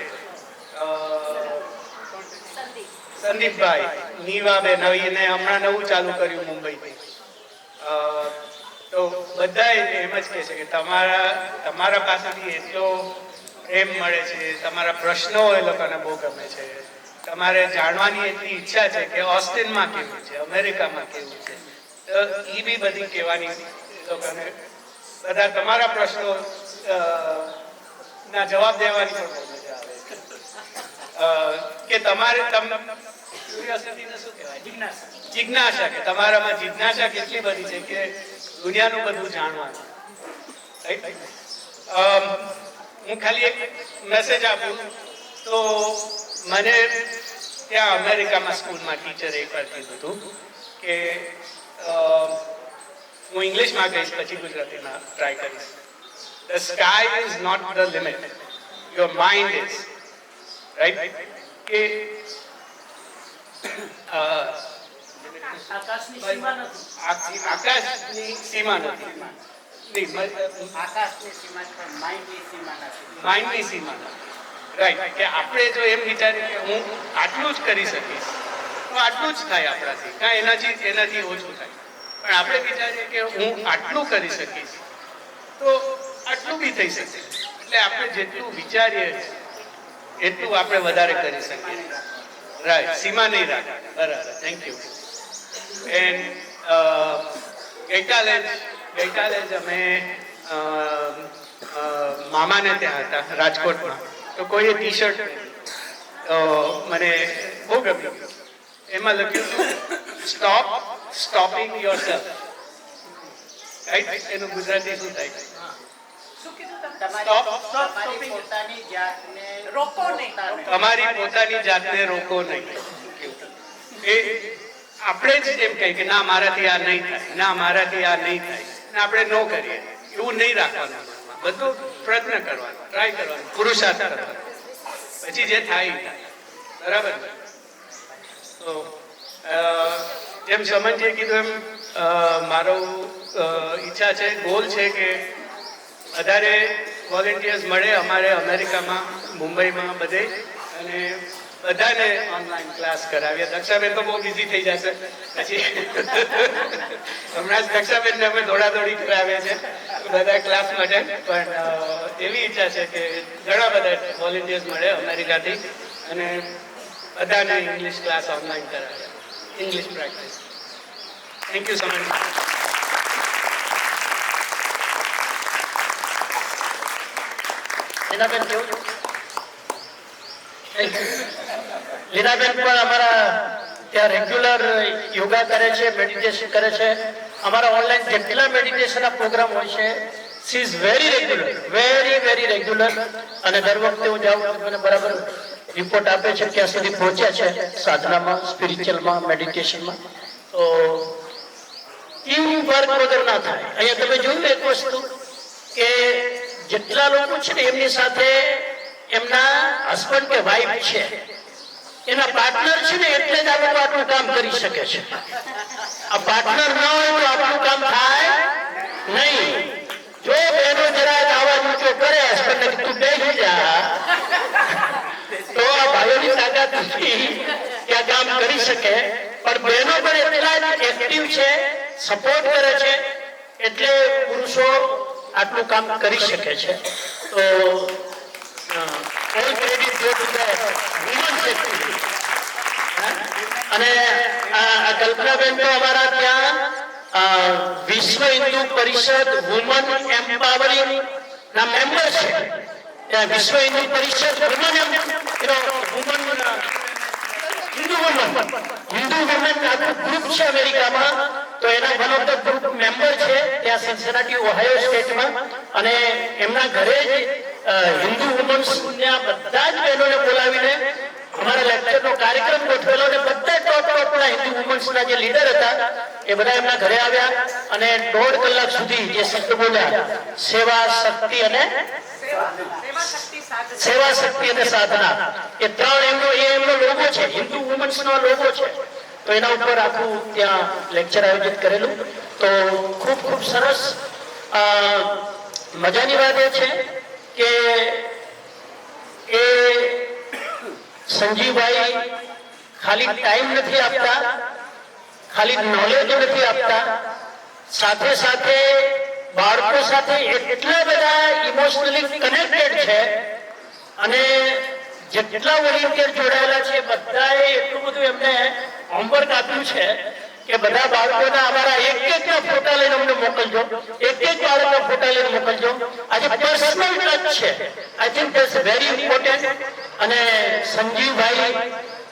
સંદીપભાઈ, નીવાબેન, ને હમણાં નવું ચાલુ કર્યું મુંબઈથી. તો બધા એમ જ કહે છે કે તમારા પાસેથી એટલો પ્રેમ મળે છે, તમારા પ્રશ્નો એ લોકોને બહુ ગમે છે, તમારે જાણવાની એટલી ઈચ્છા છે કે ઓસ્ટિનમાં કેવું છે, અમેરિકામાં કેવું છે. તો એ બી બધી કહેવાની લોકોને, બધા તમારા પ્રશ્નો ના જવાબ દેવાની પણ બહુ મજા આવે કે તમારે ક્યુરિયોસિટીને શું કહેવાય, જિજ્ઞાસા, કે તમારામાં જિજ્ઞાસા કેટલી બધી છે કે દુનિયાનું બધું જાણવાનું. હું ખાલી એક મેસેજ આપું તો, મને ત્યાં અમેરિકામાં સ્કૂલમાં ટીચરે એકવાર કીધું હતું કે હું ઇંગ્લિશમાં કહીશ પછી ગુજરાતીમાં ટ્રાય કરીશ. The sky is not the limit, your mind is. Right? કે આકાશની સીમા નથી. આકાશની સીમા નથી. નહીં, આકાશની સીમા છે, માઇન્ડની સીમા નથી. માઇન્ડની સીમા નથી. રાઈટ, કે આપણે જો એમ વિચારીએ કે હું આટલું જ કરી શકીશ તો આટલું જ થાય આપણાથી, કાંઈ એનાથી ઓછું થાય. પણ આપણે વિચારીએ કે હું આટલું કરી શકીશ તો આટલું બી થઈ શકે. એટલે આપણે જેટલું વિચારીએ એટલું આપણે વધારે કરી શકીએ. રાઈટ, સીમા નહીં રાખે. બરાબર, થેન્ક યુ. એન્ડ ગઈકાલે જ અમે મામાને ત્યાં હતા રાજકોટમાં, તો કોઈએ ટી શર્ટ મને બહુ ગમ્યું. એમાં લખ્યું સ્ટોપિંગ યોરસેલ્ફ. રાઈટ, એનું ગુજરાતી શું થાય? શું કીધું તમે? તમારી પોતાની જાતને રોકો નહીં. તમારી પોતાની જાતને રોકો નહીં. એ આપણે જ એમ કહીએ કે ના મારાથી આ નહીં થાય, ના મારાથી આ નહીં થાય, ને આપણે ન કરીએ. એવું નહીં રાખવાનું. બધું પ્રયત્ન કરવાનો, ટ્રાય કરવાનો, પુરુષાર્થ કરવાનો, પછી જે થાય એ થાય. બરાબર. તો જેમ સમજીએ કીધું એમ મારો ઈચ્છા છે, ગોલ છે કે વધારે વોલેન્ટિયર્સ મળે અમારે અમેરિકામાં, મુંબઈમાં બધે, અને બધાને ઓનલાઈન ક્લાસ કરાવીએ. દક્ષાબેન તો બહુ બિઝી થઈ જશે પછી. હમણાં જ દક્ષાબેનને અમે દોડાદોડી કરાવીએ છીએ બધા ક્લાસ માટે. પણ એવી ઈચ્છા છે કે ઘણા બધા વોલેન્ટિયર્સ મળે અમેરિકાથી અને બધાને ઇંગ્લિશ ક્લાસ ઓનલાઈન કરાવે, English practice. Thank you so much. Leenaben કેવું? લીનાબેન પણ અમારા ત્યાં રેગ્યુલર યોગા કરે છે, મેડિટેશન કરે છે. અમારા ઓનલાઈન જેટલા મેડિટેશનના પ્રોગ્રામ હોય છે, she is very regular, very regular. અને દર વખતે હું જાઉં તો મને બરાબર રિપોર્ટ આપે છે ક્યાં સુધી પહોંચ્યા છે સાધનામાં, સ્પિરિચ્યુઅલમાં, મેડિટેશનમાં. તો ટીમ વર્ક વગર ના થાય. અહીંયા તમે જોયું એક વસ્તુ કે જેટલા લોકો છે ને એમની સાથે એમના હસબન્ડ કે વાઈફ છે, એના પાર્ટનર છે ને એટલે જ આ લોકો આટલું કામ કરી શકે છે. આ પાર્ટનર ન હોય તો આટલું કામ થાય નહીં. જો બહેનો જરા આવાજ ઊંચો કરે હસબન્ડને કે તું બેસી જા, તો આ ભાઈઓની તાકાત નથી કે આ કામ કરી શકે. પણ બહેનો પણ એટલા જ એક્ટિવ છે, સપોર્ટ કરે છે, એટલે પુરુષો આટલું કામ કરી શકે છે. તો all credit go to the women's activity. અને આ કલ્પનાબેન તો અમારા ત્યાં વિશ્વ હિન્દુ પરિષદ વુમન એમ્પાવરિંગ ના મેમ્બર છે. ત્યાં વિશ્વ Hindu Parishad woman Hindu woman group છે અમેરિકામાં. તો એના one of the group member છે ત્યાં સિન્સિનાટી ઓહાયો સ્ટેટમાં. અને એમના ઘરે જ હિન્દુ વુમન્સના બધા જ બહેનોને બોલાવીને અમારા લેક્ચરનો કાર્યક્રમ ગોઠવેલો. અને બધા ટોપના હિન્દુ વુમન્સના જે લીડર હતા એ બધા એમના ઘરે આવ્યા અને 1.5 કલાક સુધી જે શબ્દ બોલ્યા, સેવા શક્તિ અને સાધના, એ ત્રણ એમનો લોગો છે, હિન્દુ વુમન્સનો લોગો છે. તો એના ઉપર આખું ત્યાં લેક્ચર આયોજિત કરેલું. તો ખૂબ સરસ. મજાની વાત એ છે કે એ સંજીવભાઈ ખાલી ટાઈમ નથી આપતા, ખાલી નોલેજ નથી આપતા, સાથે સાથે બાળકો સાથે એટલા બધા ઇમોશનલી કનેક્ટેડ છે. અને જેટલા વોલેન્ટિયર જોડાયેલા છે બધાએ એટલું બધું એમને હોમવર્ક આપ્યું છે કે બધા બાળકોના અમારા એક ફોટા લઈને અમને મોકલજો, એક બાળકના ફોટા લઈને મોકલજો. આજે પર્સનલ ટચ છે. I think that's very important. અને સંજીવભાઈ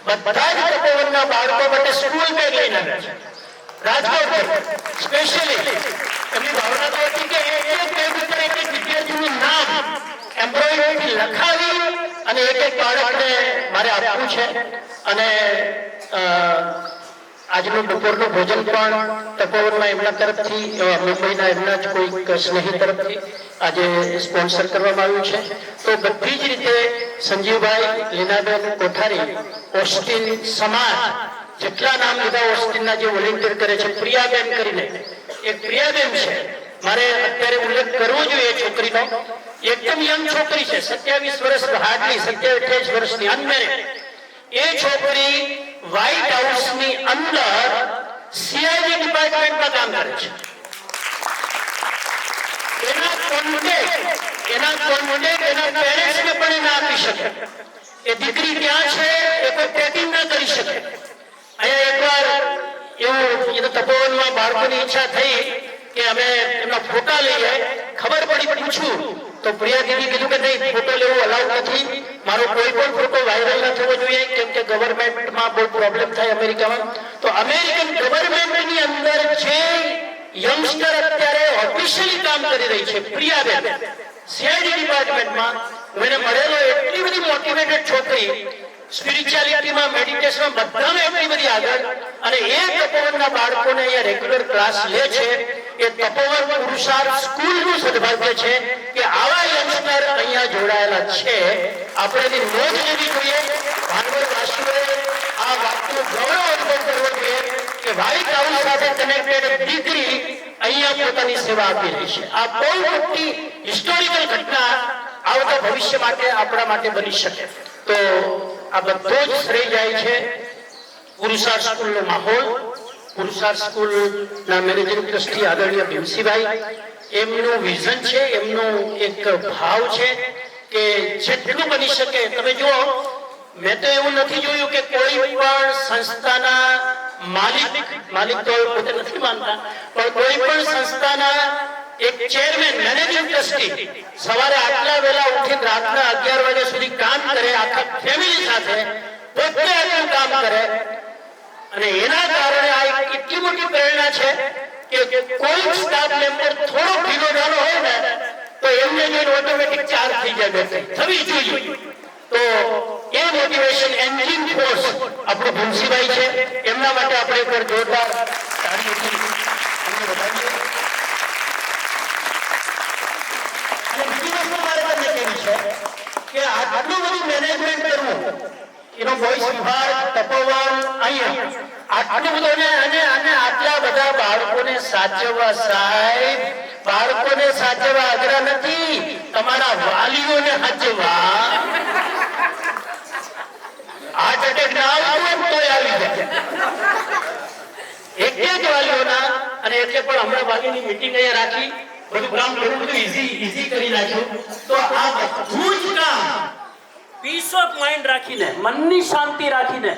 બધા જ તપોવનના બાળકો માટે સ્કૂલ બેગ લઈને આવ્યા છે રાજકોટ સ્પેશિયલી. એમની ભાવના તો હતી કે એક બેગ ઉપર એક વિદ્યાર્થીનું નામ એમ્બ્રોઇડરીથી લખાવી અને એક બાળકને મારે આપવું છે. અને આજનું બપોરનું ભોજન પણ તપોવનમાં એમના તરફથી, મુંબઈના એમના જ કોઈ સ્નેહી તરફથી આજે સ્પોન્સર કરવામાં આવ્યું છે. તો બધી જ રીતે સંજીવભાઈ, લીનાબેન કોઠારી, ઓસ્ટિન સમાજ જેટલા નામ લીધા ઓસ્ટિનના જે વોલેન્ટિયર કરે છે, પ્રિયાબેન કરીને એક પ્રિયાબેન છે, મારે અત્યારે ઉલ્લેખ કરવો જોઈએ છોકરીનો. એકદમ યંગ છોકરી છે, 27 વર્ષ, હાર્ડલી 27-28 વર્ષની, અનમેરિડ. એ છોકરી વ્હાઇટ હાઉસની અંદર સીઆઈડી ડિપાર્ટમેન્ટમાં કામ કરે છે. એના કોન્ટેક્ટ એના પેરેન્ટ્સને પણ ના આપી શકે. એ દીકરી ક્યાં છે એ કોઈ ટ્રેકિંગ ના કરી શકે. અહીંયા એકવાર એવું તપોવનમાં બાળકોની ઈચ્છા થઈ કે અમે એમના ફોટા લઈએ. ખબર પડી, પૂછું તો પ્રિયા દીદી કીધું કે નહીં, ફોટો લેવો અલાઉડ નથી. મારો કોઈ પણ ફોટો વાયરલ ન થવો જોઈએ, કેમ કે ગવર્મેન્ટમાં બહુ પ્રોબ્લેમ થાય અમેરિકામાં. તો અમેરિકન ગવર્મેન્ટની અંદર જે યંગસ્ટર અત્યારે ઓફિશિયલી કામ કરી રહી છે, પ્રિયાબેન, સીઆઈડી ડિપાર્ટમેન્ટમાં, મને મળેલો એટલી બધી મોટિવેટેડ છોકરી, સ્પિરિચ્યુઆલિટીમાં, મેડિટેશનમાં, બધામાં એટલી બધી આગળ. અને એ તપોવનના બાળકોને અહીંયા રેગ્યુલર ક્લાસ લે છે. એ તપોવન પુરુષાર્થ સ્કૂલનું સદભાગ્ય છે કે આવા યંગસ્ટર અહીંયા જોડાયેલા છે. આપણે એની નોંધ લેવી જોઈએ. ભાંડવલવાસીઓએ આ વાતનો ગૌરવ અનુભવ કરવો જોઈએ કે વ્હાઇટ હાઉસ સાથે કનેક્ટેડ દીકરી અહીંયા પોતાની સેવા આપી રહી છે. આ બહુ મોટી હિસ્ટોરિકલ ઘટના આવતા ભવિષ્ય માટે આપણા માટે બની શકે. તો આ બધો જ શ્રેય જાય છે પુરુષાર્થ સ્કૂલનો માહોલ, પુરુષાર્થ સ્કૂલના મેનેજિંગ ટ્રસ્ટી આદરણીય ભીમસિંહભાઈ, એમનું વિઝન છે, એમનું એક ભાવ છે કે જેટલું બની શકે. તમે જુઓ, મેં તો એવું નથી જોયું કે કોઈ પણ સંસ્થાના માલિક તો પોતે નથી માનતા, પણ કોઈ પણ સંસ્થાના એક ચેરમેન, મેનેજિંગ ટ્રસ્ટી સવારે આટલા વહેલા ઉઠીને રાતના 11 વાગ્યા સુધી કામ કરે, આખા ફેમિલી સાથે પોતે આટલું કામ કરે. અને એના કારણે આ એક એટલી મોટી પ્રેરણા છે કે કોઈ સ્ટાફ મેમ્બર થોડો ઢીલો ઢાલો હોય ને તો એમને જોઈને ઓટોમેટિક ચાર્જ થઈ જાય, બેટરી થવી જોઈએ. તો એ મોટિવેશન એન્જિન ફોર્સ આપણું ભીમસિંહભાઈ છે. એમના માટે આપણે એકવાર જોરદાર તાળીઓથી એમને વધાવીએ. અને બીજી વસ્તુ મારે તમને કહેવી છે કે આટલું બધું મેનેજમેન્ટ કરવું, એનો વોઇસ વિભાગ, તપોવન, અહીંયા આટલું બધું, અને આટલા બધા બાળકોને સાચવવા, સાહેબ, બાળકોને સાચવવા અઘરા નથી, તમારા વાલીઓને સાચવવા. હાર્ટ એટેક ના આવતું તો આવી જાય એક વાલીઓના. અને એટલે પણ હમણાં વાલીની મીટિંગ અહીંયા રાખી, બધું કામ ઘણું બધું ઈઝી કરી નાખ્યું. તો આ બધું જ કામ પીસ ઓફ માઇન્ડ રાખીને, મનની શાંતિ રાખીને,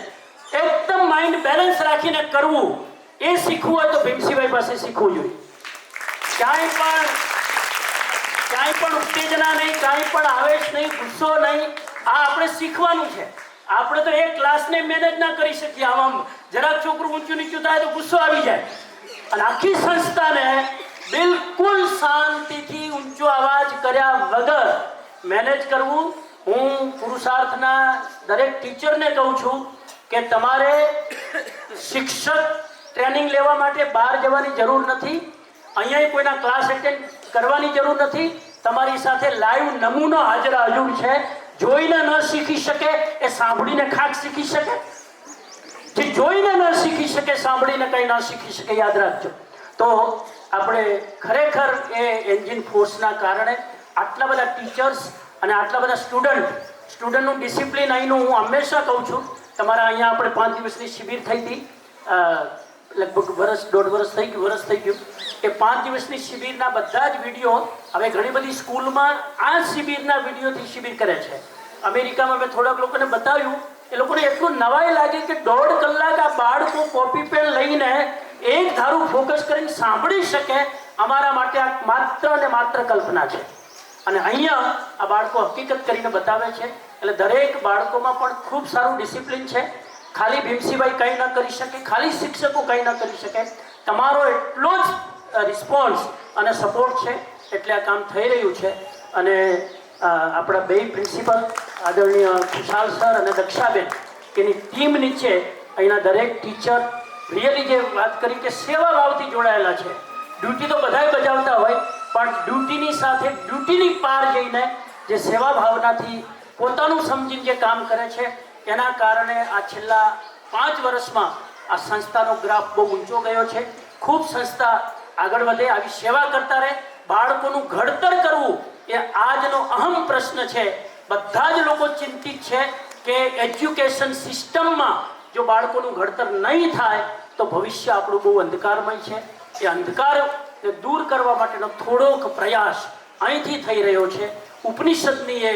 એકદમ માઇન્ડ બેલેન્સ રાખીને કરવું, એ શીખવું હોય તો ભીમસિંહભાઈ પાસે શીખવું જોઈએ. ક્યાંય પણ ઉત્તેજના નહીં, ક્યાંય પણ આવેશ નહીં, ગુસ્સો નહીં. આ આપણે શીખવાનું છે. આપણે તો એક ક્લાસને મેનેજ ના કરી શકીએ. આમ જરાક છોકરું ઊંચું નીચું થાય તો ગુસ્સો આવી જાય. અને આખી સંસ્થાને બિલકુલ શાંતિથી ઊંચો અવાજ કર્યા વગર મેનેજ કરવું. હું પુરુષાર્થના દરેક ટીચરને કહું છું કે તમારે શિક્ષક ટ્રેનિંગ લેવા માટે બહાર જવાની જરૂર નથી. અહીંયા કોઈના ક્લાસ એટેન્ડ કરવાની જરૂર નથી. તમારી સાથે લાઈવ નમૂનો હાજર છે. જોઈને ન શીખી શકે એ સાંભળીને ખાક શીખી શકે. જે જોઈને ન શીખી શકે, સાંભળીને કંઈ ન શીખી શકે, યાદ રાખજો. તો આપણે ખરેખર એ એન્જિન ફોર્સના કારણે આટલા બધા ટીચર્સ અને આટલા બધા સ્ટુડન્ટનું ડિસિપ્લિન અહીંનું હું હંમેશા કહું છું. તમારા અહીંયા આપણે 5 દિવસની શિબિર થઈ હતી, લગભગ વર્ષ 1.5 વર્ષ થઈ ગયું. એ 5 દિવસની શિબિરના બધા જ વિડીયો હવે ઘણી બધી સ્કૂલમાં આ શિબિરના વિડીયોથી શિબિર કરે છે. અમેરિકામાં મેં થોડાક લોકોને બતાવ્યું, એ લોકોને એટલું નવાઈ લાગે કે 1.5 કલાક આ બાળકો કોપી પેન લઈને એક ધારું ફોકસ કરીને સાંભળી શકે. અમારા માટે આ માત્ર ને માત્ર કલ્પના છે. અને અહીંયા આ બાળકો હકીકત કરીને બતાવે છે. એટલે દરેક બાળકોમાં પણ ખૂબ સારું ડિસિપ્લિન છે. ખાલી ભીમસિંહભાઈ કંઈ ન કરી શકે, ખાલી શિક્ષકો કંઈ ન કરી શકે. તમારો એટલો જ રિસ્પોન્સ અને સપોર્ટ છે, એટલે આ કામ થઈ રહ્યું છે. અને આપણા બે પ્રિન્સિપલ આદરણીય ખુશાલ સર અને દક્ષાબેન, એની ટીમ નીચે અહીંના દરેક ટીચર રિયલી જે વાત કરી કે સેવા ભાવથી જોડાયેલા છે. ડ્યુટી તો બધાય બજાવતા હોય, પણ ડ્યુટીની સાથે ડ્યુટીની પાર જઈને જે સેવા ભાવનાથી પોતાનું સમજીને જે કામ કરે છે, એના કારણે આ છેલ્લા 5 વર્ષમાં આ સંસ્થાનો ગ્રાફ બહુ ઊંચો ગયો છે. ખૂબ સંસ્થા આગળ વધે, આવી સેવા કરતા રહે. બાળકોનું ઘડતર કરવું એ આજનો અહમ પ્રશ્ન છે. બધા જ લોકો ચિંતિત છે કે એજ્યુકેશન સિસ્ટમમાં જો બાળકોનું ઘડતર નહીં થાય તો ભવિષ્ય આપણું બહુ અંધકારમય છે. એ અંધકારને દૂર કરવા માટેનો થોડોક પ્રયાસ અહીંથી થઈ રહ્યો છે. ઉપનિષદની એ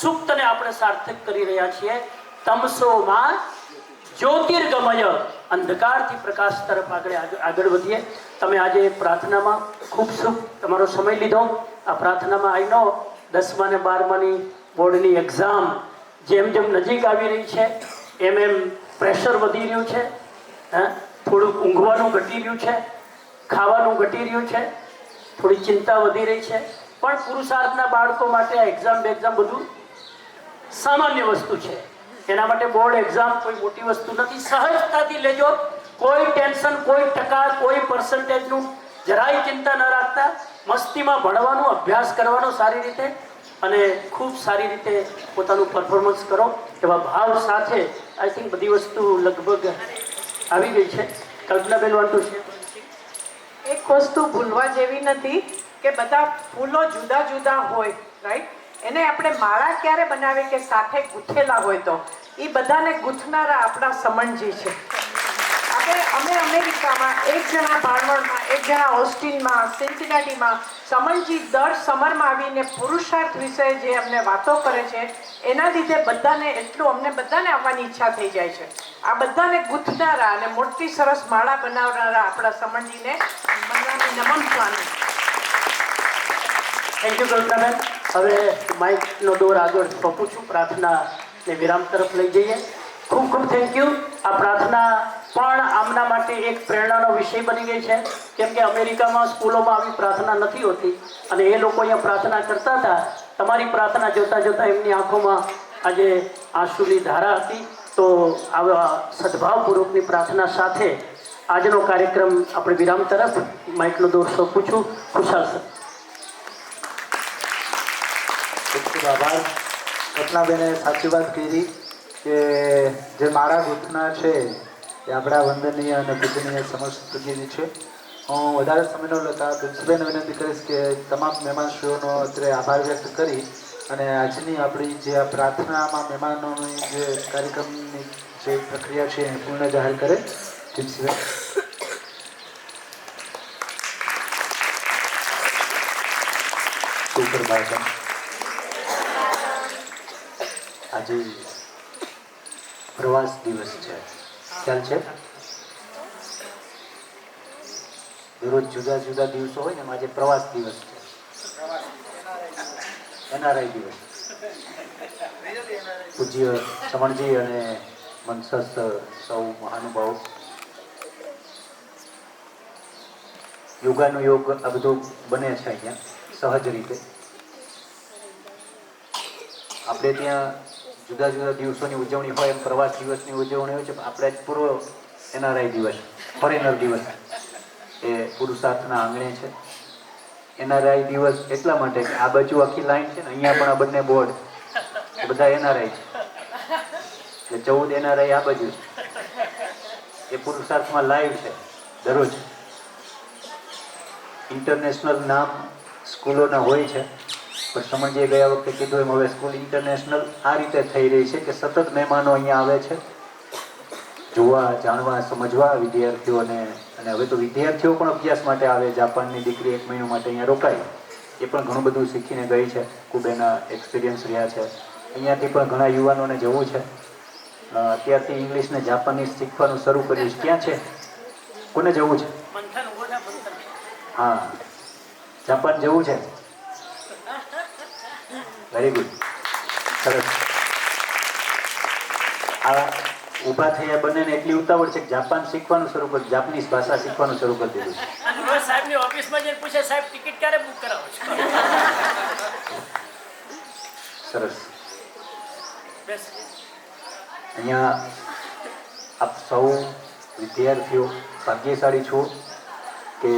સૂક્તને આપણે સાર્થક કરી રહ્યા છીએ. તમસોમાં જ્યોતિર્ગમય, અંધકારથી પ્રકાશ તરફ આગળ વધીએ. તમે આજે પ્રાર્થનામાં ખૂબ તમારો સમય લીધો. આ પ્રાર્થનામાં આઈ નો 10મા ને 12માની બોર્ડની એક્ઝામ જેમ જેમ નજીક આવી રહી છે એમ પ્રેશર વધી રહ્યું છે. થોડુંક ઊંઘવાનું ઘટી રહ્યું છે, ખાવાનું ઘટી રહ્યું છે, થોડી ચિંતા વધી રહી છે. પણ પુરુષાર્થના બાળકો માટે આ એક્ઝામ બધું સામાન્ય વસ્તુ છે. એના માટે બોર્ડ એક્ઝામ કોઈ મોટી વસ્તુ નથી. સહજતાથી લેજો. કોઈ ટેન્શન, કોઈ ટકા, કોઈ પર્સન્ટેજનું જરાય ચિંતા ન રાખતા મસ્તીમાં ભણવાનું, અભ્યાસ કરવાનો સારી રીતે અને ખૂબ સારી રીતે પોતાનું પરફોર્મન્સ કરો એવા ભાવ સાથે આઈ થિંક બધી વસ્તુ લગભગ આવી ગઈ છે. કલ્પનાબેન વાંટું છે. એક વસ્તુ ભૂલવા જેવી નથી કે બધા ફૂલો જુદા જુદા હોય, રાઈટ? એને આપણે માળા ક્યારે બનાવે કે સાથે ગૂંથેલા હોય તો એ બધાને ગૂંથનારા આપણા સમણજી છે. અમે અમેરિકામાં, એક જણા ભાણવડમાં, એક જણા ઓસ્ટિનમાં, સિન્સિનાટીમાં, સમણજી દર સમરમાં આવીને પુરુષાર્થ વિશે જે અમને વાતો કરે છે એના લીધે બધાને એટલું અમને બધાને આવવાની ઈચ્છા થઈ જાય છે. આ બધાને ગૂંથનારા અને મોટી સરસ માળા બનાવનારા આપણા સમણજીને નમન સ્વામી. Thank you Kalpanaben. હવે માઇકનો દોર આગળ સોંપું છું. પ્રાર્થનાને વિરામ તરફ લઈ જઈએ. ખૂબ ખૂબ થેન્ક યુ. આ પ્રાર્થના પણ આમના માટે એક પ્રેરણાનો વિષય બની ગઈ છે. કેમ કે અમેરિકામાં સ્કૂલોમાં આવી પ્રાર્થના નથી હોતી અને એ લોકો અહીંયા પ્રાર્થના કરતા હતા. તમારી પ્રાર્થના જોતાં જોતાં એમની આંખોમાં આજે આંસુની ધારા હતી. તો આવા સદભાવપૂર્વકની પ્રાર્થના સાથે આજનો કાર્યક્રમ આપણે વિરામ તરફ માઇકનો દોર સોંપું છું. ખુશાલ સર. ખૂબ ખૂબ આભાર. રત્નાબેને સાચી વાત કરી કે જે માળા ગૂંથનાર છે એ આપણા વંદનીય અને પૂજનીય સમસ્ત પૂજ્યજી છે. હું વધારે સમય ન લેતા પ્રિન્સિપલને વિનંતી કરીશ કે તમામ મહેમાનશ્રીઓનો અત્યારે આભાર વ્યક્ત કરી અને આજની આપણી જે આ પ્રાર્થનામાં મહેમાનોની જે કાર્યક્રમની જે પ્રક્રિયા છે એ પૂર્ણ જાહેર કરે. પ્રિન્સિપલ. સુપ્રભાતમ. આજે પ્રવાસ દિવસ છે, ખ્યાલ છે? દરરોજ જુદા જુદા દિવસો હોય ને, આજે પ્રવાસ દિવસ છે, NRI દિવસ. પૂજ્ય સમણજી અને મનસસ્થ સૌ મહાનુભાવો, યોગાનું યોગ આ બધું બને છે અહીંયા સહજ રીતે. આપણે ત્યાં જુદા જુદા દિવસોની ઉજવણી હોય એમ પ્રવાસ દિવસની ઉજવણી હોય છે. આપણે જ પૂર્વ NRI દિવસ, ફોરેનર દિવસ એ પુરુષાર્થના આંગણે છે. NRI દિવસ એટલા માટે કે આ બાજુ આખી લાઈન છે ને, અહીંયા પણ આ બંને બોર્ડ એ બધા NRI છે. એટલે 14 NRI આ બાજુ છે. એ પુરુષાર્થમાં લાઈવ છે દરરોજ. ઇન્ટરનેશનલ નામ સ્કૂલોના હોય છે, પણ સમજીએ ગયા વખતે કીધું એમ હવે સ્કૂલ ઇન્ટરનેશનલ આ રીતે થઈ રહી છે કે સતત મહેમાનો અહીંયા આવે છે જોવા, જાણવા, સમજવા વિદ્યાર્થીઓને. અને હવે તો વિદ્યાર્થીઓ પણ અભ્યાસ માટે આવે. જાપાનની દીકરી 1 મહિનો માટે અહીંયા રોકાઈ, એ પણ ઘણું બધું શીખીને ગઈ છે. ખૂબ એના એક્સપિરિયન્સ રહ્યા છે. અહીંયાથી પણ ઘણા યુવાનોને જવું છે. અત્યારથી ઇંગ્લિશ ને જાપાનીઝ શીખવાનું શરૂ કર્યું છે. ક્યાં છે? કોને જવું છે? હા, જાપાન જવું છે. વેરી ગુડ, સરસ. આ ઊભા થયા બંનેને એટલી ઉતાવળ છે કે જાપાન શીખવાનું શરૂ કર્યું, જાપાનીઝ ભાષા શીખવાનું શરૂ કરી દીધું છે. સાહેબની ઓફિસમાં જઈને પૂછે, સાહેબ ટિકિટ ક્યારે બુક કરાવો છો? સરસ. અહીંયા આપ સૌ વિદ્યાર્થીઓ ભાગ્યશાળી છો કે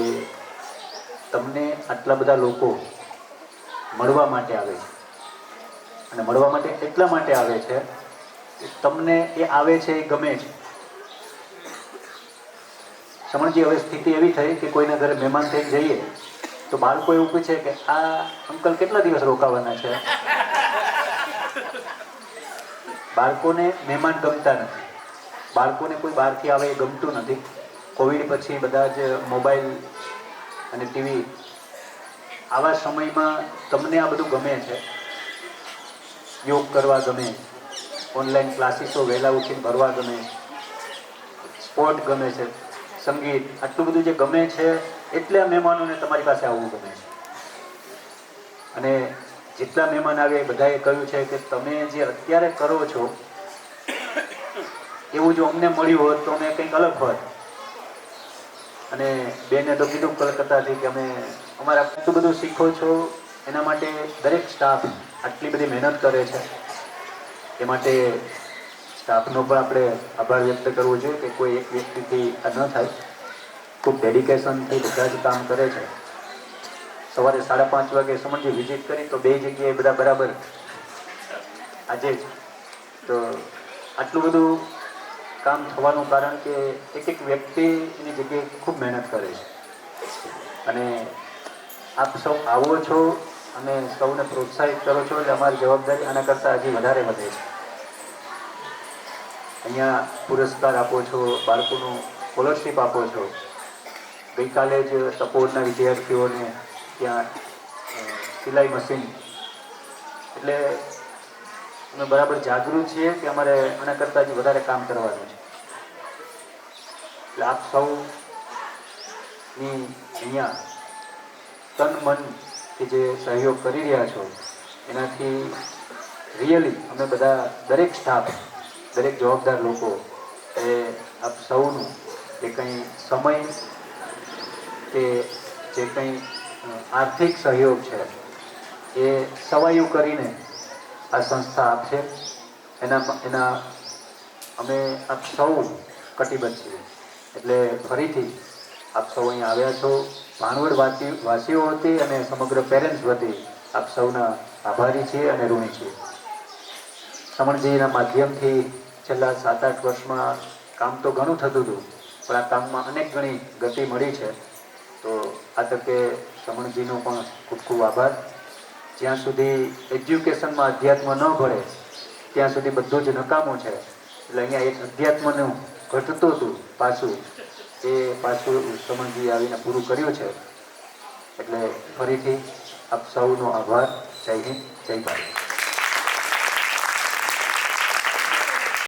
તમને આટલા બધા લોકો મળવા માટે આવે છે. અને મળવા માટે એટલા માટે આવે છે કે તમને એ આવે છે, એ ગમે છે. સમણજી હવે સ્થિતિ એવી થઈ કે કોઈના ઘરે મહેમાન થઈને જઈએ તો બાળકો એવું પૂછે કે આ અંકલ કેટલા દિવસ રોકાવાના છે. બાળકોને મહેમાન ગમતા નથી, બાળકોને કોઈ બહારથી આવે એ ગમતું નથી. કોવિડ પછી બધા જ મોબાઈલ અને ટીવી, આવા સમયમાં તમને આ બધું ગમે છે, યોગ કરવા ગમે, ઓનલાઈન ક્લાસીસો વહેલા ઉઠીને ભરવા ગમે, સ્પોર્ટ ગમે છે, સંગીત, આટલું બધું જે ગમે છે એટલે આ મહેમાનોને તમારી પાસે આવવું ગમે છે. અને જેટલા મહેમાન આવે એ બધાએ કહ્યું છે કે તમે જે અત્યારે કરો છો એવું જો અમને મળ્યું હોત તો અમે કંઈક અલગ હોત. અને બેને તો કીધું કલકત્તાથી કે અમારે આટલું બધું શીખો છો એના માટે દરેક સ્ટાફ આટલી બધી મહેનત કરે છે, એ માટે સ્ટાફનો પણ આપણે આભાર વ્યક્ત કરવો જોઈએ કે કોઈ એક વ્યક્તિથી આ ન થાય. ખૂબ ડેડિકેશનથી બધા જ કામ કરે છે. સવારે 5:30 વાગે સમજી વિઝિટ કરી તો 2 જગ્યાએ બધા બરાબર આજે જ. તો આટલું બધું કામ થવાનું કારણ કે એક વ્યક્તિ એની જગ્યાએ ખૂબ મહેનત કરે છે. અને આપ સૌ આવો છો અને સૌને પ્રોત્સાહિત કરો છો એટલે અમારી જવાબદારી આના કરતાં હજી વધારે વધે છે. અહીંયા પુરસ્કાર આપો છો, બાળકોનું સ્કોલરશીપ આપો છો. ગઈકાલે જ તપોવનના વિદ્યાર્થીઓને ત્યાં સિલાઈ મશીન, એટલે અમે બરાબર જાગૃત છીએ કે અમારે આના કરતાં હજી વધારે કામ કરવાનું છે. એટલે આપ સૌની અહીંયા તન મન કે જે સહયોગ કરી રહ્યા છો એનાથી રિયલી અમે બધા દરેક સ્ટાફ, દરેક જવાબદાર લોકો એ આપ સૌનું જે કંઈ સમય કે જે કંઈ આર્થિક સહયોગ છે એ સવાયું કરીને આ સંસ્થા આપશે એના અમે આપ સૌ કટિબદ્ધ છીએ. એટલે ફરીથી આપ સૌ અહીંયા આવ્યા છો, ભાણવડ વાસીઓ વતી અને સમગ્ર પેરેન્ટ્સ વતી આપ સૌના આભારી છીએ અને ઋણી છીએ. સમણજીના માધ્યમથી છેલ્લા 7-8 વર્ષમાં કામ તો ઘણું થતું હતું, પણ આ કામમાં અનેક ગણી ગતિ મળી છે. તો આ તકે સમણજીનો પણ ખૂબ ખૂબ આભાર. જ્યાં સુધી એજ્યુકેશનમાં અધ્યાત્મ ન ભળે ત્યાં સુધી બધું જ નકામું છે. એટલે અહીંયા એક અધ્યાત્મનું ઘટતું હતું પાછું, એ પાછું સમણજી આવીને પૂરું કર્યું છે. એટલે ફરીથી આપ સૌનો આભાર. જય હિન્દ, જય ભારત.